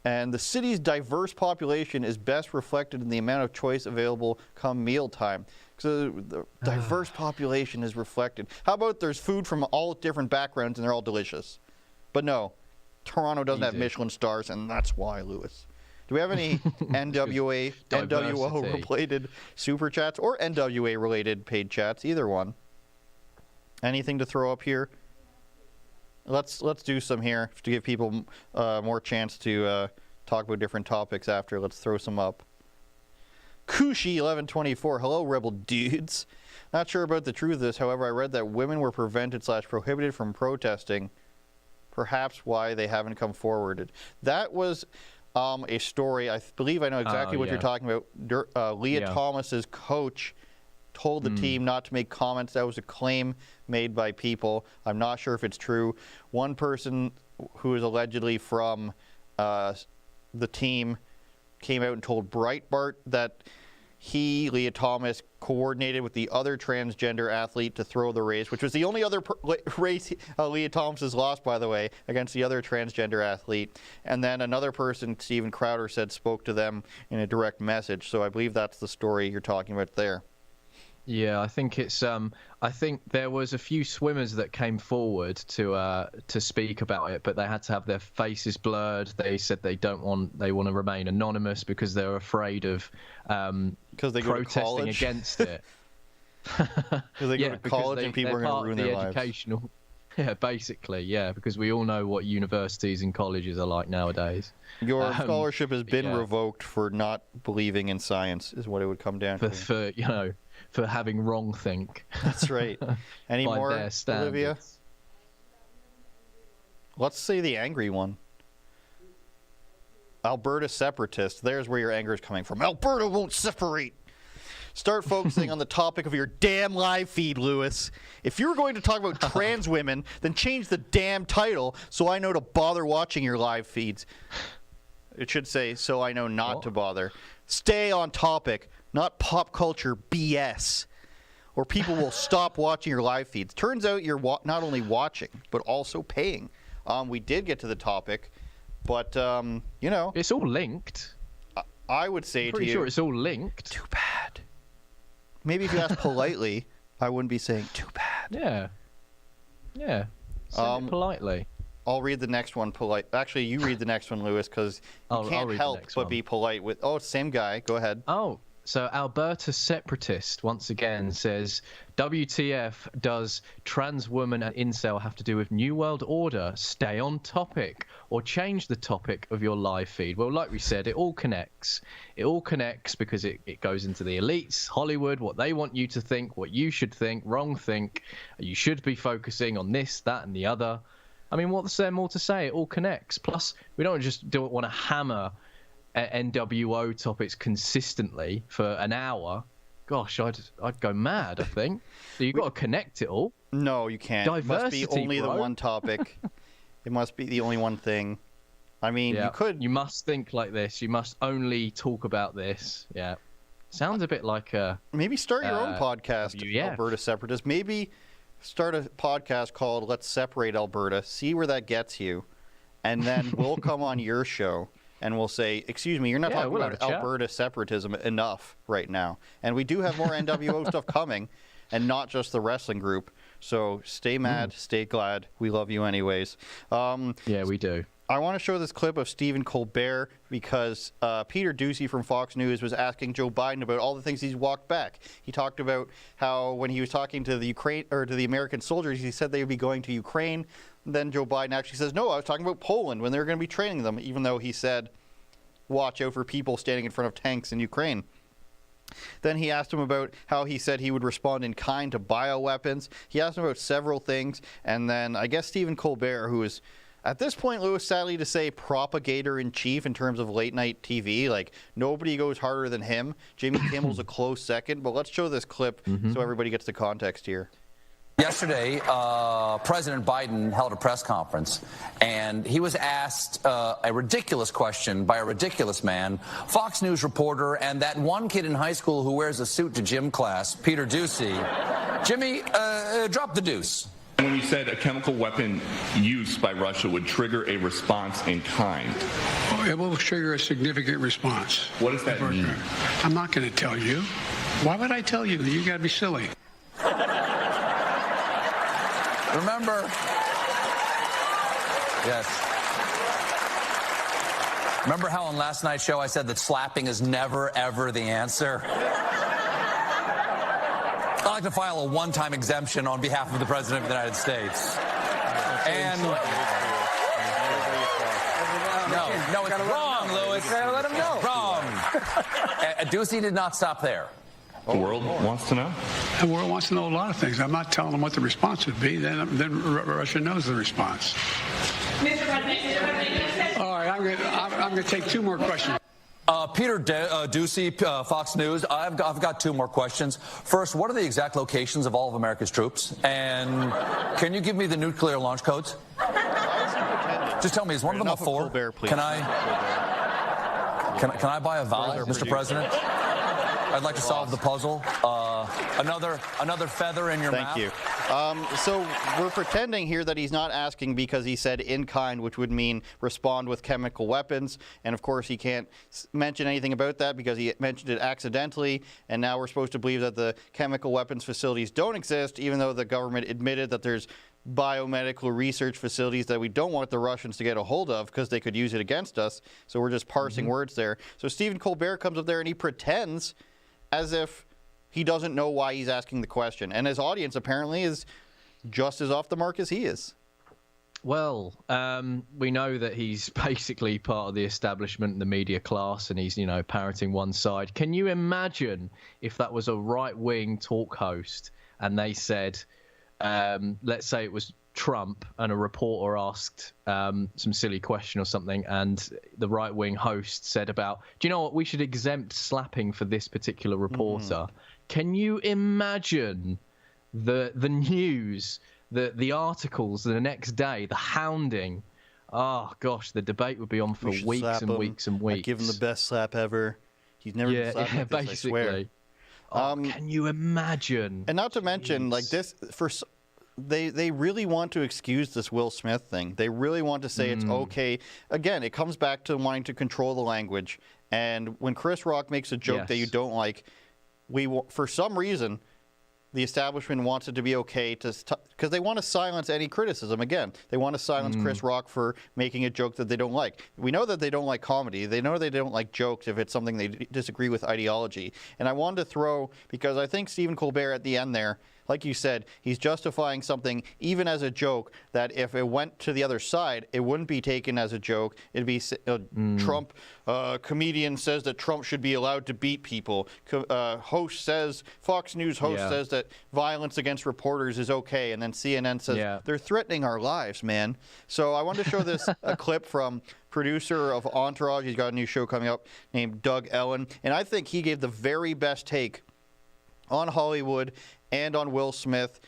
And the city's diverse population is best reflected in the amount of choice available come mealtime. So the diverse population is reflected. How about there's food from all different backgrounds and they're all delicious? But no, Toronto doesn't have Michelin stars, and that's why, Lewis. Do we have any NWO-related super chats or NWA-related paid chats? Either one. Anything to throw up here? Let's do some here to give people more chance to talk about different topics after. Let's throw some up. Kushi1124, hello rebel dudes. Not sure about the truth of this, however, I read that women were prevented / prohibited from protesting. Perhaps why they haven't come forward. That was a story, I believe I know exactly what you're talking about. Leah Thomas's coach told the team not to make comments. That was a claim made by people. I'm not sure if it's true. One person who is allegedly from the team came out and told Breitbart that Leah Thomas, coordinated with the other transgender athlete to throw the race, which was the only other race Leah Thomas has lost, by the way, against the other transgender athlete. And then another person, Steven Crowder, said spoke to them in a direct message. So I believe that's the story you're talking about there. Yeah, I think it's. I think there was a few swimmers that came forward to speak about it, but they had to have their faces blurred. They said they want to remain anonymous because they're afraid of protesting against it. Because they go to college and people are going to ruin their lives. Educational. Yeah, basically, yeah, because we all know what universities and colleges are like nowadays. Your scholarship has been revoked for not believing in science, is what it would come down to. For having wrong think. That's right. Any more, Olivia? Let's say the angry one. Alberta separatist. There's where your anger is coming from. Alberta won't separate. Start focusing on the topic of your damn live feed, Lewis. If you're going to talk about trans women, then change the damn title so I know to bother watching your live feeds. It should say, so I know not to bother. Stay on topic, not pop culture BS, or people will stop watching your live feeds. Turns out you're not only watching, but also paying. We did get to the topic, but, it's all linked. I would say to you... Pretty sure it's all linked. Too bad. Maybe if you asked politely, I wouldn't be saying too bad. Yeah. Say it politely. I'll read the next one polite. Actually, you read the next one, Lewis, because you can't help but be polite with... Oh, same guy. Go ahead. Oh, so Alberta separatist once again says, WTF does trans woman and incel have to do with New World Order? Stay on topic or change the topic of your live feed. Well, like we said, it all connects. It all connects because it goes into the elites, Hollywood, what they want you to think, what you should think, wrong think. You should be focusing on this, that, and the other. I mean, what's there more to say? It all connects. Plus, we don't want to hammer NWO topics consistently for an hour. Gosh, I'd go mad, I think. So you've got to connect it all. No, you can't. Diversity, it must be only the one topic. It must be the only one thing. I mean, you could... You must think like this. You must only talk about this. Yeah. Sounds a bit like a... Maybe start your own podcast, Alberta Separatist. Maybe... start a podcast called Let's Separate Alberta, see where that gets you, and then we'll come on your show and we'll say, excuse me, you're not talking about Alberta separatism enough right now. And we do have more NWO stuff coming, and not just the wrestling group. So stay mad, stay glad. We love you anyways. Yeah, we do. I want to show this clip of Stephen Colbert because Peter Doocy from Fox News was asking Joe Biden about all the things he's walked back. He talked about how when he was talking to the American soldiers, he said they would be going to Ukraine. And then Joe Biden actually says, no, I was talking about Poland when they were going to be training them, even though he said, watch out for people standing in front of tanks in Ukraine. Then he asked him about how he said he would respond in kind to bioweapons. He asked him about several things. And then I guess Stephen Colbert, who is, at this point, Lewis, sadly to say, propagator-in-chief in terms of late-night TV. Like, nobody goes harder than him. Jimmy Kimmel's a close second. But let's show this clip so everybody gets the context here. Yesterday, President Biden held a press conference, and he was asked a ridiculous question by a ridiculous man, Fox News reporter, and that one kid in high school who wears a suit to gym class, Peter Doocy. Jimmy, drop the deuce. When you said a chemical weapon use by Russia would trigger a response in kind. Oh, it will trigger a significant response. What does that mean? I'm not going to tell you. Why would I tell you? You got to be silly. Remember, yes. Remember how on last night's show I said that slapping is never, ever the answer? I'd like to file a one-time exemption on behalf of the President of the United States. And no, it's wrong, Lewis. You gotta let him know. Wrong. Doocy did not stop there. The world wants to know? The world wants to know a lot of things. I'm not telling them what the response would be. Then Russia knows the response. Mr. President. All right, I'm going to take 2 more questions. Peter Doocy, Fox News. I've got 2 more questions. First, what are the exact locations of all of America's troops? And can you give me the nuclear launch codes? Just tell me, is one of them a 4? Can I buy a vowel, Mr. President? I'd like to solve the puzzle. Another feather in your map. Thank you. So we're pretending here that he's not asking because he said in kind, which would mean respond with chemical weapons. And of course, he can't mention anything about that because he mentioned it accidentally. And now we're supposed to believe that the chemical weapons facilities don't exist, even though the government admitted that there's biomedical research facilities that we don't want the Russians to get a hold of because they could use it against us. So we're just parsing words there. So Stephen Colbert comes up there and he pretends as if he doesn't know why he's asking the question. And his audience apparently is just as off the mark as he is. Well, we know that he's basically part of the establishment and the media class, and he's, parroting one side. Can you imagine if that was a right-wing talk host and they said, let's say it was Trump and a reporter asked some silly question or something, and the right-wing host said about, do you know what, we should exempt slapping for this particular reporter. Can you imagine the news, the articles the next day, the hounding? Oh, gosh, the debate would be on for weeks and weeks and weeks. I'd give him the best slap ever. He's never been slapped like this, basically. I swear. Can you imagine? And not to mention, like this, they really want to excuse this Will Smith thing. They really want to say it's okay. Again, it comes back to wanting to control the language. And when Chris Rock makes a joke that you don't like, for some reason, the establishment wants it to be okay because they want to silence any criticism. Again, they want to silence Chris Rock for making a joke that they don't like. We know that they don't like comedy. They know they don't like jokes if it's something they disagree with ideology. And I wanted to throw, because I think Stephen Colbert at the end there, like you said, he's justifying something even as a joke that if it went to the other side, it wouldn't be taken as a joke. It'd be Trump, comedian says that Trump should be allowed to beat people. Fox News host says that violence against reporters is okay. And then CNN says they're threatening our lives, man. So I wanted to show this a clip from producer of Entourage. He's got a new show coming up named Doug Ellen. And I think he gave the very best take on Hollywood and on Will Smith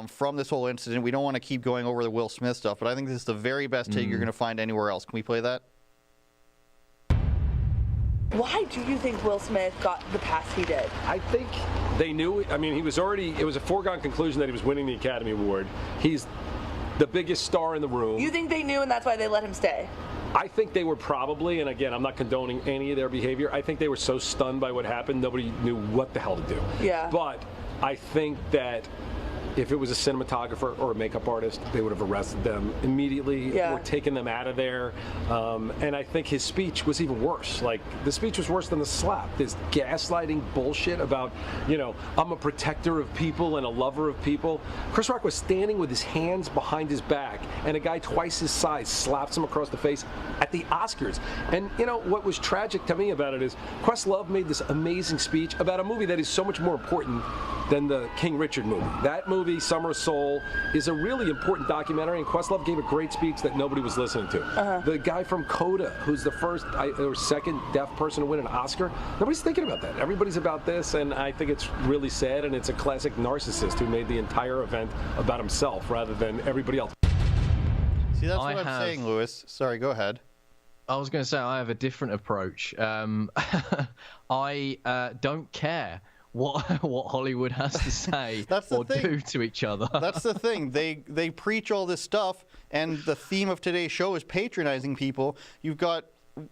from this whole incident. We don't want to keep going over the Will Smith stuff, but I think this is the very best take you're going to find anywhere else. Can we play that? Why do you think Will Smith got the pass he did? I think they knew. I mean, it was a foregone conclusion that he was winning the Academy Award. He's the biggest star in the room. You think they knew and that's why they let him stay? I think they were probably, and again, I'm not condoning any of their behavior. I think they were so stunned by what happened, nobody knew what the hell to do. Yeah. But I think that if it was a cinematographer or a makeup artist, they would have arrested them immediately or taken them out of there. And I think his speech was even worse. Like, the speech was worse than the slap. This gaslighting bullshit about, you know, I'm a protector of people and a lover of people. Chris Rock was standing with his hands behind his back, and a guy twice his size slaps him across the face at the Oscars. And, you know, what was tragic to me about it is Questlove made this amazing speech about a movie that is so much more important than the King Richard movie. That movie, Summer of Soul, is a really important documentary, and Questlove gave a great speech that nobody was listening to. The guy from Coda, who's the first or second deaf person to win an Oscar, nobody's thinking about that. Everybody's about this, and I think it's really sad, and it's a classic narcissist who made the entire event about himself rather than everybody else. See, that's what I'm saying, Lewis. Sorry, go ahead. I was going to say I have a different approach. I don't care what Hollywood has to say or do to each other. That's the thing. They preach all this stuff, and the theme of today's show is patronizing people.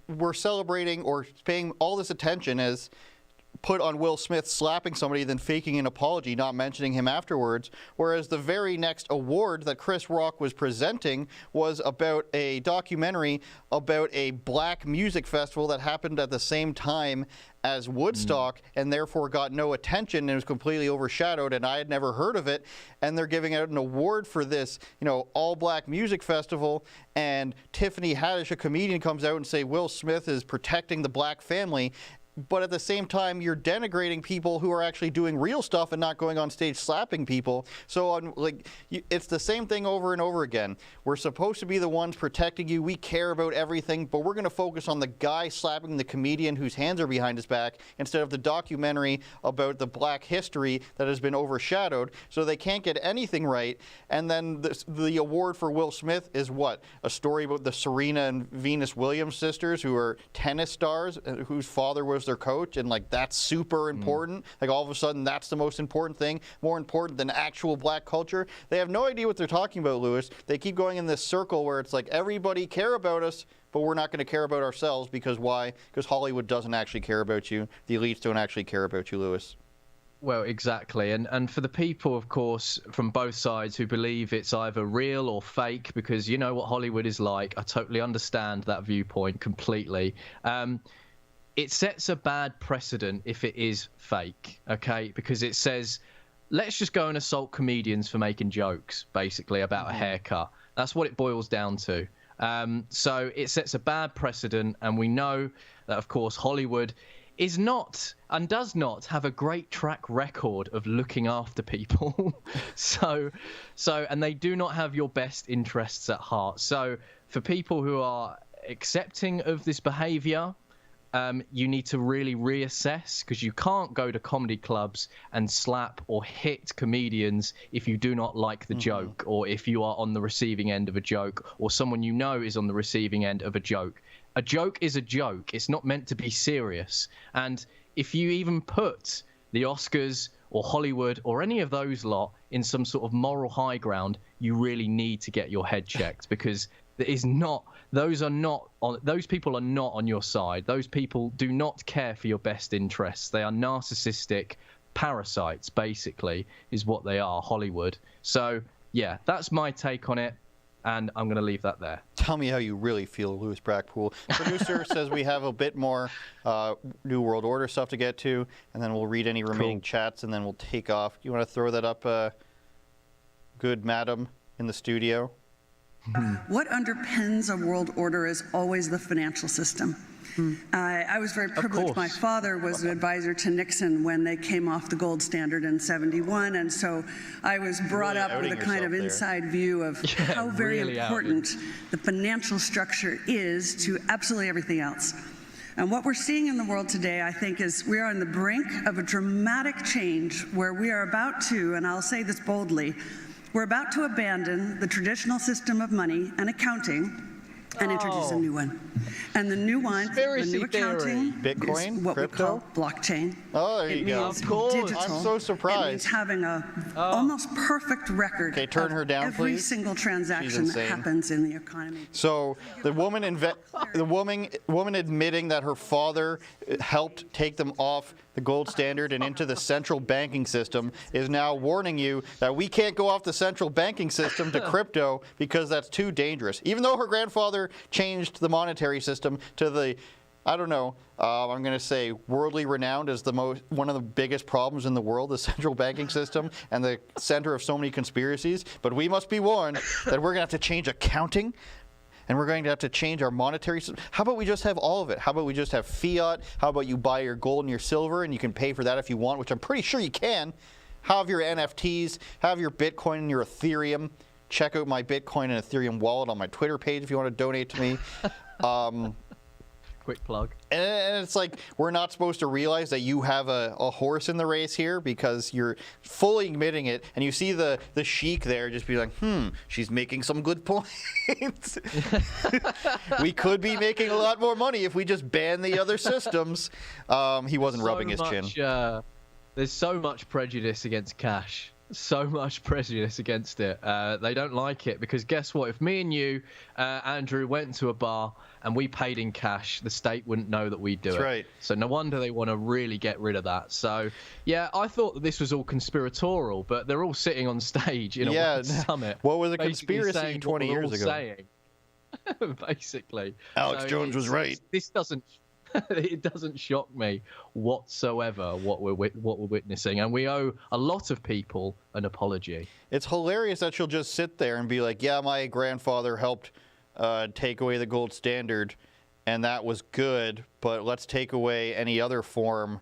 We're celebrating or paying all this attention as put on Will Smith slapping somebody, then faking an apology, not mentioning him afterwards, whereas the very next award that Chris Rock was presenting was about a documentary about a black music festival that happened at the same time as Woodstock and therefore got no attention and was completely overshadowed, and I had never heard of it, and they're giving out an award for this, you know, all-black music festival, and Tiffany Haddish, a comedian, comes out and say Will Smith is protecting the black family. But at the same time, you're denigrating people who are actually doing real stuff and not going on stage slapping people. So, it's the same thing over and over again. We're supposed to be the ones protecting you. We care about everything, but we're going to focus on the guy slapping the comedian whose hands are behind his back instead of the documentary about the black history that has been overshadowed. So they can't get anything right. And then the award for Will Smith is what? A story about the Serena and Venus Williams sisters, who are tennis stars, whose father was their coach, and that's super important. Like, all of a sudden that's the most important thing, more important than actual black culture. They have no idea what they're talking about, Lewis. They keep going in this circle where it's like everybody care about us, but we're not going to care about ourselves. Because why? Because Hollywood doesn't actually care about you. The elites don't actually care about you, Lewis. Well, exactly. And for the people, of course, from both sides who believe it's either real or fake, because you know what Hollywood is like, I totally understand that viewpoint completely. It sets a bad precedent if it is fake, okay? Because it says, let's just go and assault comedians for making jokes, basically, about a haircut. That's what it boils down to. So it sets a bad precedent, and we know that, of course, Hollywood is not and does not have a great track record of looking after people. And they do not have your best interests at heart. So for people who are accepting of this behavior, you need to really reassess, because you can't go to comedy clubs and slap or hit comedians if you do not like the joke, or if you are on the receiving end of a joke, or someone you know is on the receiving end of a joke. A joke is a joke. It's not meant to be serious. And if you even put the Oscars or Hollywood or any of those lot in some sort of moral high ground, you really need to get your head checked, because those people are not on your side. Those people do not care for your best interests. They are narcissistic parasites, basically, is what they are, Hollywood. So, yeah, that's my take on it, and I'm going to leave that there. Tell me how you really feel, Lewis Brackpool. Producer says we have a bit more New World Order stuff to get to, and then we'll read any remaining chats, and then we'll take off. Do you want to throw that up, good madam in the studio? What underpins a world order is always the financial system. I was very privileged. My father was an advisor to Nixon when they came off the gold standard in '71, and so I was brought up with a kind of inside view of how very important the financial structure is to absolutely everything else. And what we're seeing in the world today, I think, is we are on the brink of a dramatic change where we are about to, and I'll say this boldly, we're about to abandon the traditional system of money and accounting and introduce a new one. And the new one, the new accounting, Bitcoin, is what crypto, we call blockchain. Oh, there you go. Of course. Digital. I'm so surprised. It means having a almost perfect record turn her down, of every please. single transaction that happens in the economy. So the woman admitting that her father helped take them off the gold standard and into the central banking system is now warning you that we can't go off the central banking system to crypto because that's too dangerous. Even though her grandfather changed the monetary system to the, I don't know, I'm going to say worldly renowned as one of the biggest problems in the world, the central banking system, and the center of so many conspiracies. But we must be warned that we're going to have to change accounting, and we're going to have to change our monetary system. How about we just have all of it? How about we just have fiat? How about you buy your gold and your silver, and you can pay for that if you want, which I'm pretty sure you can. Have your NFTs, have your Bitcoin and your Ethereum. Check out my Bitcoin and Ethereum wallet on my Twitter page if you want to donate to me. Quick plug. And it's like, we're not supposed to realize that you have a horse in the race here because you're fully admitting it, and you see the sheik there just be like, she's making some good points. We could be making a lot more money if we just ban the other systems. He wasn't rubbing his chin. There's so much prejudice against cash. So much prejudice against it. They don't like it because guess what? If me and you, Andrew, went to a bar and we paid in cash, the state wouldn't know that we'd do it. That's right. So no wonder they want to really get rid of that. So, yeah, I thought that this was all conspiratorial, but they're all sitting on stage in a summit. What was a conspiracy 20 years ago? Saying, basically. Alex Jones was right. This doesn't... It doesn't shock me whatsoever what we're witnessing, and we owe a lot of people an apology. It's hilarious that she'll just sit there and be like, yeah, my grandfather helped take away the gold standard, and that was good, but let's take away any other form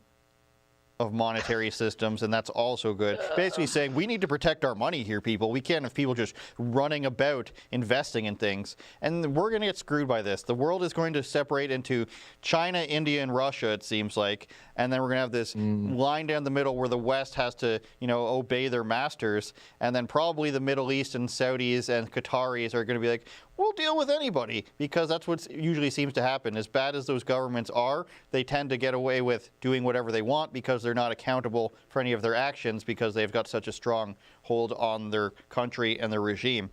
of monetary systems, and that's also good. Basically saying we need to protect our money here, people. We can't have people just running about investing in things. And we're going to get screwed by this. The world is going to separate into China, India, and Russia, it seems like. And then we're going to have this line down the middle where the West has to, obey their masters. And then probably the Middle East and Saudis and Qataris are going to be like, we'll deal with anybody, because that's what usually seems to happen. As bad as those governments are, they tend to get away with doing whatever they want because they're not accountable for any of their actions because they've got such a strong hold on their country and their regime.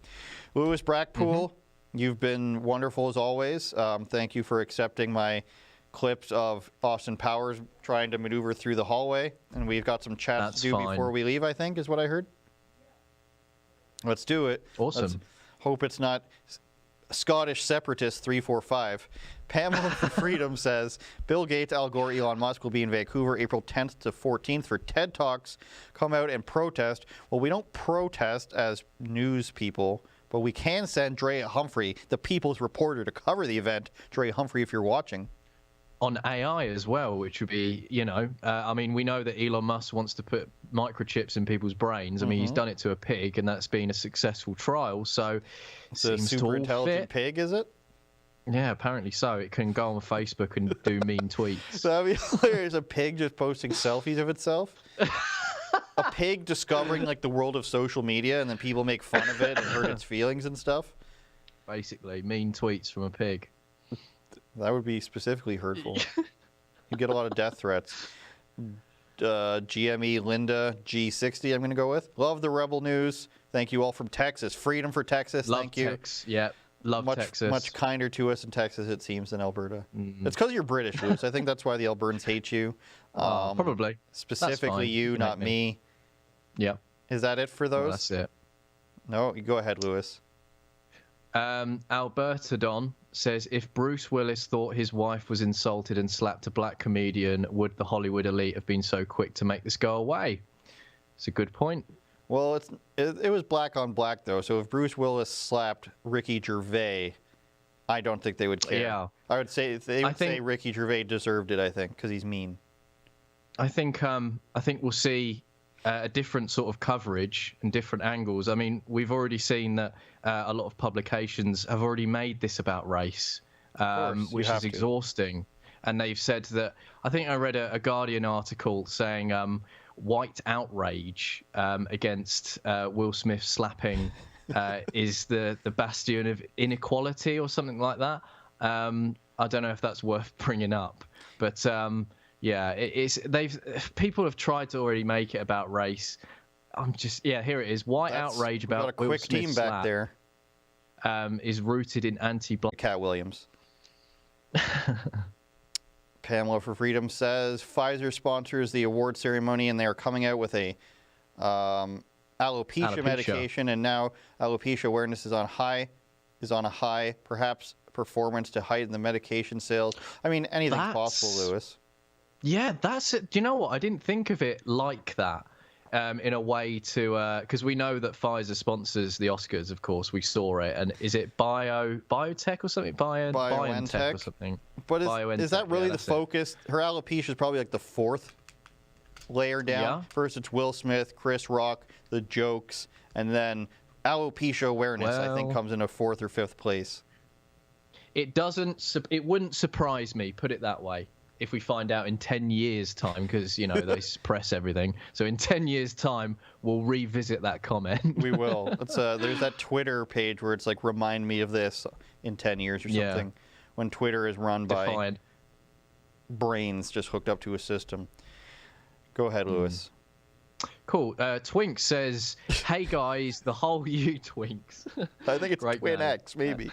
Louis Brackpool, you've been wonderful as always. Thank you for accepting my clips of Austin Powers trying to maneuver through the hallway. And we've got some chats to do before we leave, I think, is what I heard. Let's do it. Awesome. Let's hope it's not Scottish separatist 345. Pamela for Freedom says Bill Gates, Al Gore, Elon Musk will be in Vancouver April 10th to 14th for TED Talks. Come out and protest. Well, we don't protest as news people, but we can send Drea Humphrey, the People's reporter, to cover the event. Drea Humphrey, if you're watching. On AI as well, which would be, we know that Elon Musk wants to put microchips in people's brains. I mean, he's done it to a pig, and that's been a successful trial. So it's a super intelligent pig, is it? Yeah, apparently so. It can go on Facebook and do mean tweets. So that'd be hilarious. A pig just posting selfies of itself. A pig discovering the world of social media, and then people make fun of it and hurt its feelings and stuff. Basically, mean tweets from a pig. That would be specifically hurtful. You get a lot of death threats. GME Linda G60, I'm going to go with. Love the Rebel News. Thank you all from Texas. Freedom for Texas. Thank you. Yeah, love Texas. Much kinder to us in Texas, it seems, than Alberta. It's because you're British, Luce. I think that's why the Albertans hate you. Probably. Specifically you, not me. Yeah. Is that it for those? That's it. No, you go ahead, Lewis. Alberta Don says, if Bruce Willis thought his wife was insulted and slapped a black comedian, would the Hollywood elite have been so quick to make this go away? It's a good point. Well, it was black on black, though. So if Bruce Willis slapped Ricky Gervais, I don't think they would care. Yeah. I would say say Ricky Gervais deserved it, I think, because he's mean. I think we'll see a different sort of coverage and different angles. I mean, we've already seen that a lot of publications have already made this about race, which is exhausting. And they've said that, I think I read a Guardian article saying white outrage against Will Smith slapping is the bastion of inequality or something like that. I don't know if that's worth bringing up, but people have tried to already make it about race. Here it is. Why outrage about got a quick Will Smith's team back slap, there. Is rooted in anti-black. Cat Williams. Pamela for Freedom says Pfizer sponsors the award ceremony, and they are coming out with a alopecia medication, and now alopecia awareness is on a high, perhaps performance to heighten the medication sales. I mean, anything's possible, Lewis. Yeah, that's it. Do you know what? I didn't think of it like that. In a way to, because we know that Pfizer sponsors the Oscars, of course. We saw it, and is it biotech or something? BioNTech or something. But is that really the focus? Her alopecia is probably like the fourth layer down. Yeah. First, it's Will Smith, Chris Rock, the jokes, and then alopecia awareness. I think comes in a fourth or fifth place. It wouldn't surprise me. Put it that way. If we find out in 10 years' time, because, you know, they suppress everything. So in 10 years' time, we'll revisit that comment. We will. There's that Twitter page where it's like, remind me of this in 10 years or something. When Twitter is run by brains just hooked up to a system. Go ahead, Lewis. Cool. Twink says, hey, guys, the whole you Twinks. I think it's Twin X, maybe.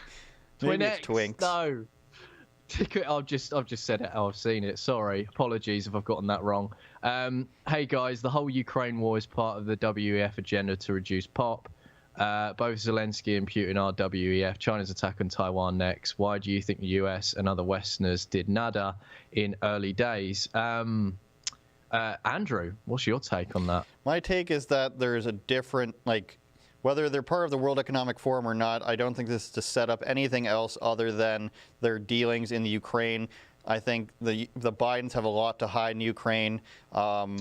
Twin X, Twinks. No. I've just said it. I've seen it. Sorry. Apologies if I've gotten that wrong. Hey guys, the whole Ukraine war is part of the WEF agenda to reduce POP. Both Zelensky and Putin are WEF. China's attack on Taiwan next. Why do you think the US and other Westerners did nada in early days? Andrew, what's your take on that? My take is that there's a different, whether they're part of the World Economic Forum or not, I don't think this is to set up anything else other than their dealings in the Ukraine. I think the Bidens have a lot to hide in Ukraine.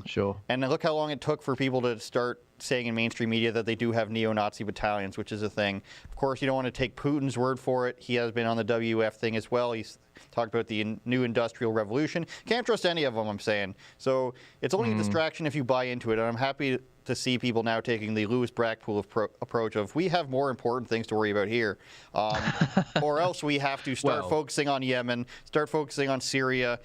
Sure. And look how long it took for people to start saying in mainstream media that they do have neo-Nazi battalions, which is a thing. Of course, you don't want to take Putin's word for it. He has been on the WEF thing as well. He's talked about the new industrial revolution. Can't trust any of them, I'm saying. So it's only a distraction if you buy into it. And I'm happy to see people now taking the Louis Brackpool approach of, we have more important things to worry about here. Or else we have to start focusing on Yemen, start focusing on Syria,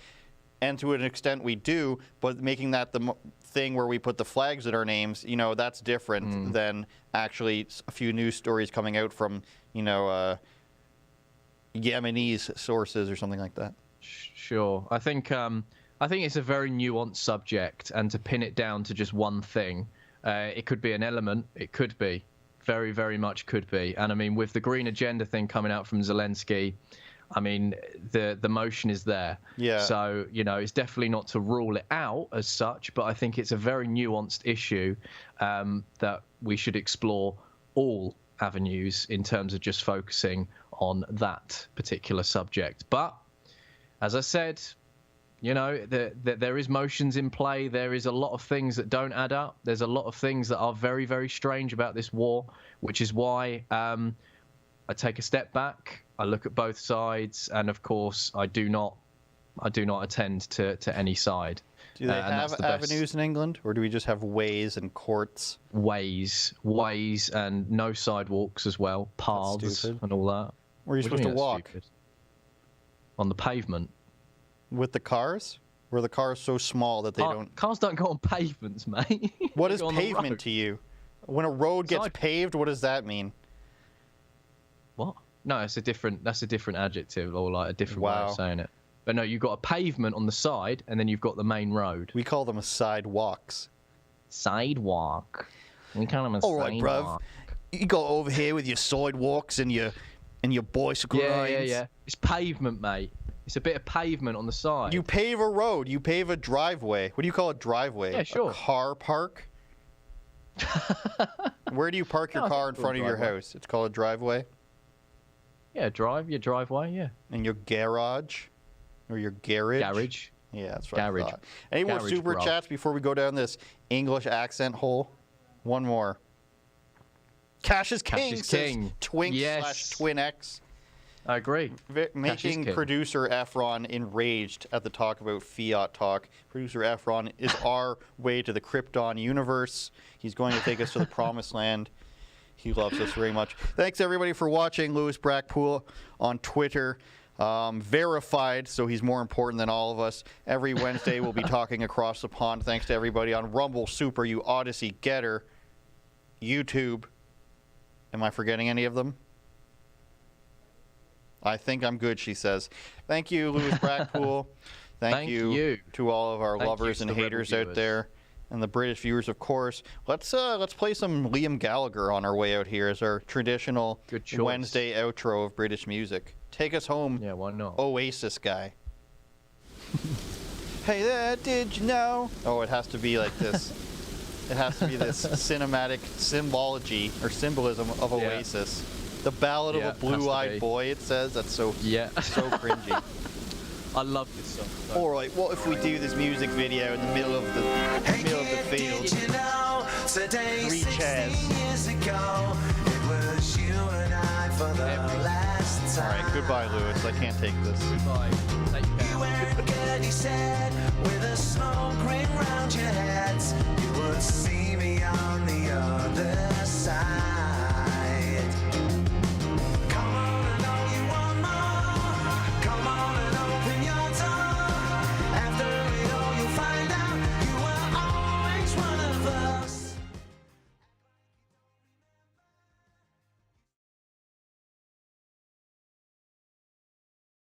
and to an extent we do, but making that the thing where we put the flags at our names, that's different than actually a few news stories coming out from, Yemenis sources or something like that. Sure. I think it's a very nuanced subject, and to pin it down to just one thing, it could be an element. It could be. Very, very much could be. And I mean, with the green agenda thing coming out from Zelensky, I mean, the motion is there. Yeah. So, it's definitely not to rule it out as such, but I think it's a very nuanced issue that we should explore all avenues in terms of just focusing on that particular subject. But as I said, there is motions in play. There is a lot of things that don't add up. There's a lot of things that are very, very strange about this war, which is why I take a step back. I look at both sides, and of course, I do not attend to any side. Do they have avenues in England, or do we just have ways and courts? Ways, and no sidewalks as well, paths and all that. Where are you supposed to walk? Stupid? On the pavement. With the cars? Or are the cars so small that they don't... Cars don't go on pavements, mate. What is pavement to you? When a road gets paved, what does that mean? What? No, that's a different adjective, or like a different way of saying it. But no, you've got a pavement on the side, and then you've got the main road. We call them sidewalks. Sidewalk. We call them a sidewalk. All right, bruv. You go over here with your sidewalks and your bicycle lines. Yeah. It's pavement, mate. It's a bit of pavement on the side. You pave a road. You pave a driveway. What do you call a driveway? Yeah, sure. A car park? Where do you park your car in front of your house? It's called a driveway? Yeah, your driveway, yeah. And your garage? Or your garage? Garage. Yeah, that's right. Garage. Any more super chats before we go down this English accent hole? One more. Cash is king, says Twink/Twin X. I agree. Making producer Efron enraged at the talk about fiat talk. Producer Efron is our way to the Krypton universe. He's going to take us to the promised land. He loves us very much. Thanks, everybody, for watching. Louis Brackpool on Twitter. verified, so he's more important than all of us. Every Wednesday, we'll be talking across the pond. Thanks to everybody on Rumble, Super U, Odyssey, Getter, YouTube. Am I forgetting any of them? I think I'm good, she says. Thank you, Lewis Brackpool. Thank you to all of our lovers and haters out there, and the British viewers, of course. Let's play some Liam Gallagher on our way out here as our traditional Wednesday outro of British music. Take us home. Yeah, why not? Oasis guy. Hey there, did you know? Oh, it has to be like this. It has to be this cinematic symbology or symbolism of Oasis. The Ballad of a Blue-Eyed Boy, it says. That's so so cringy. I love this song. All right, what if we do this music video in the middle of the field? 3 chairs. All right, goodbye, Lewis. I can't take this. Goodbye. Take care. You weren't good, he said, with a smoke ring round your heads. You would see me on the other side.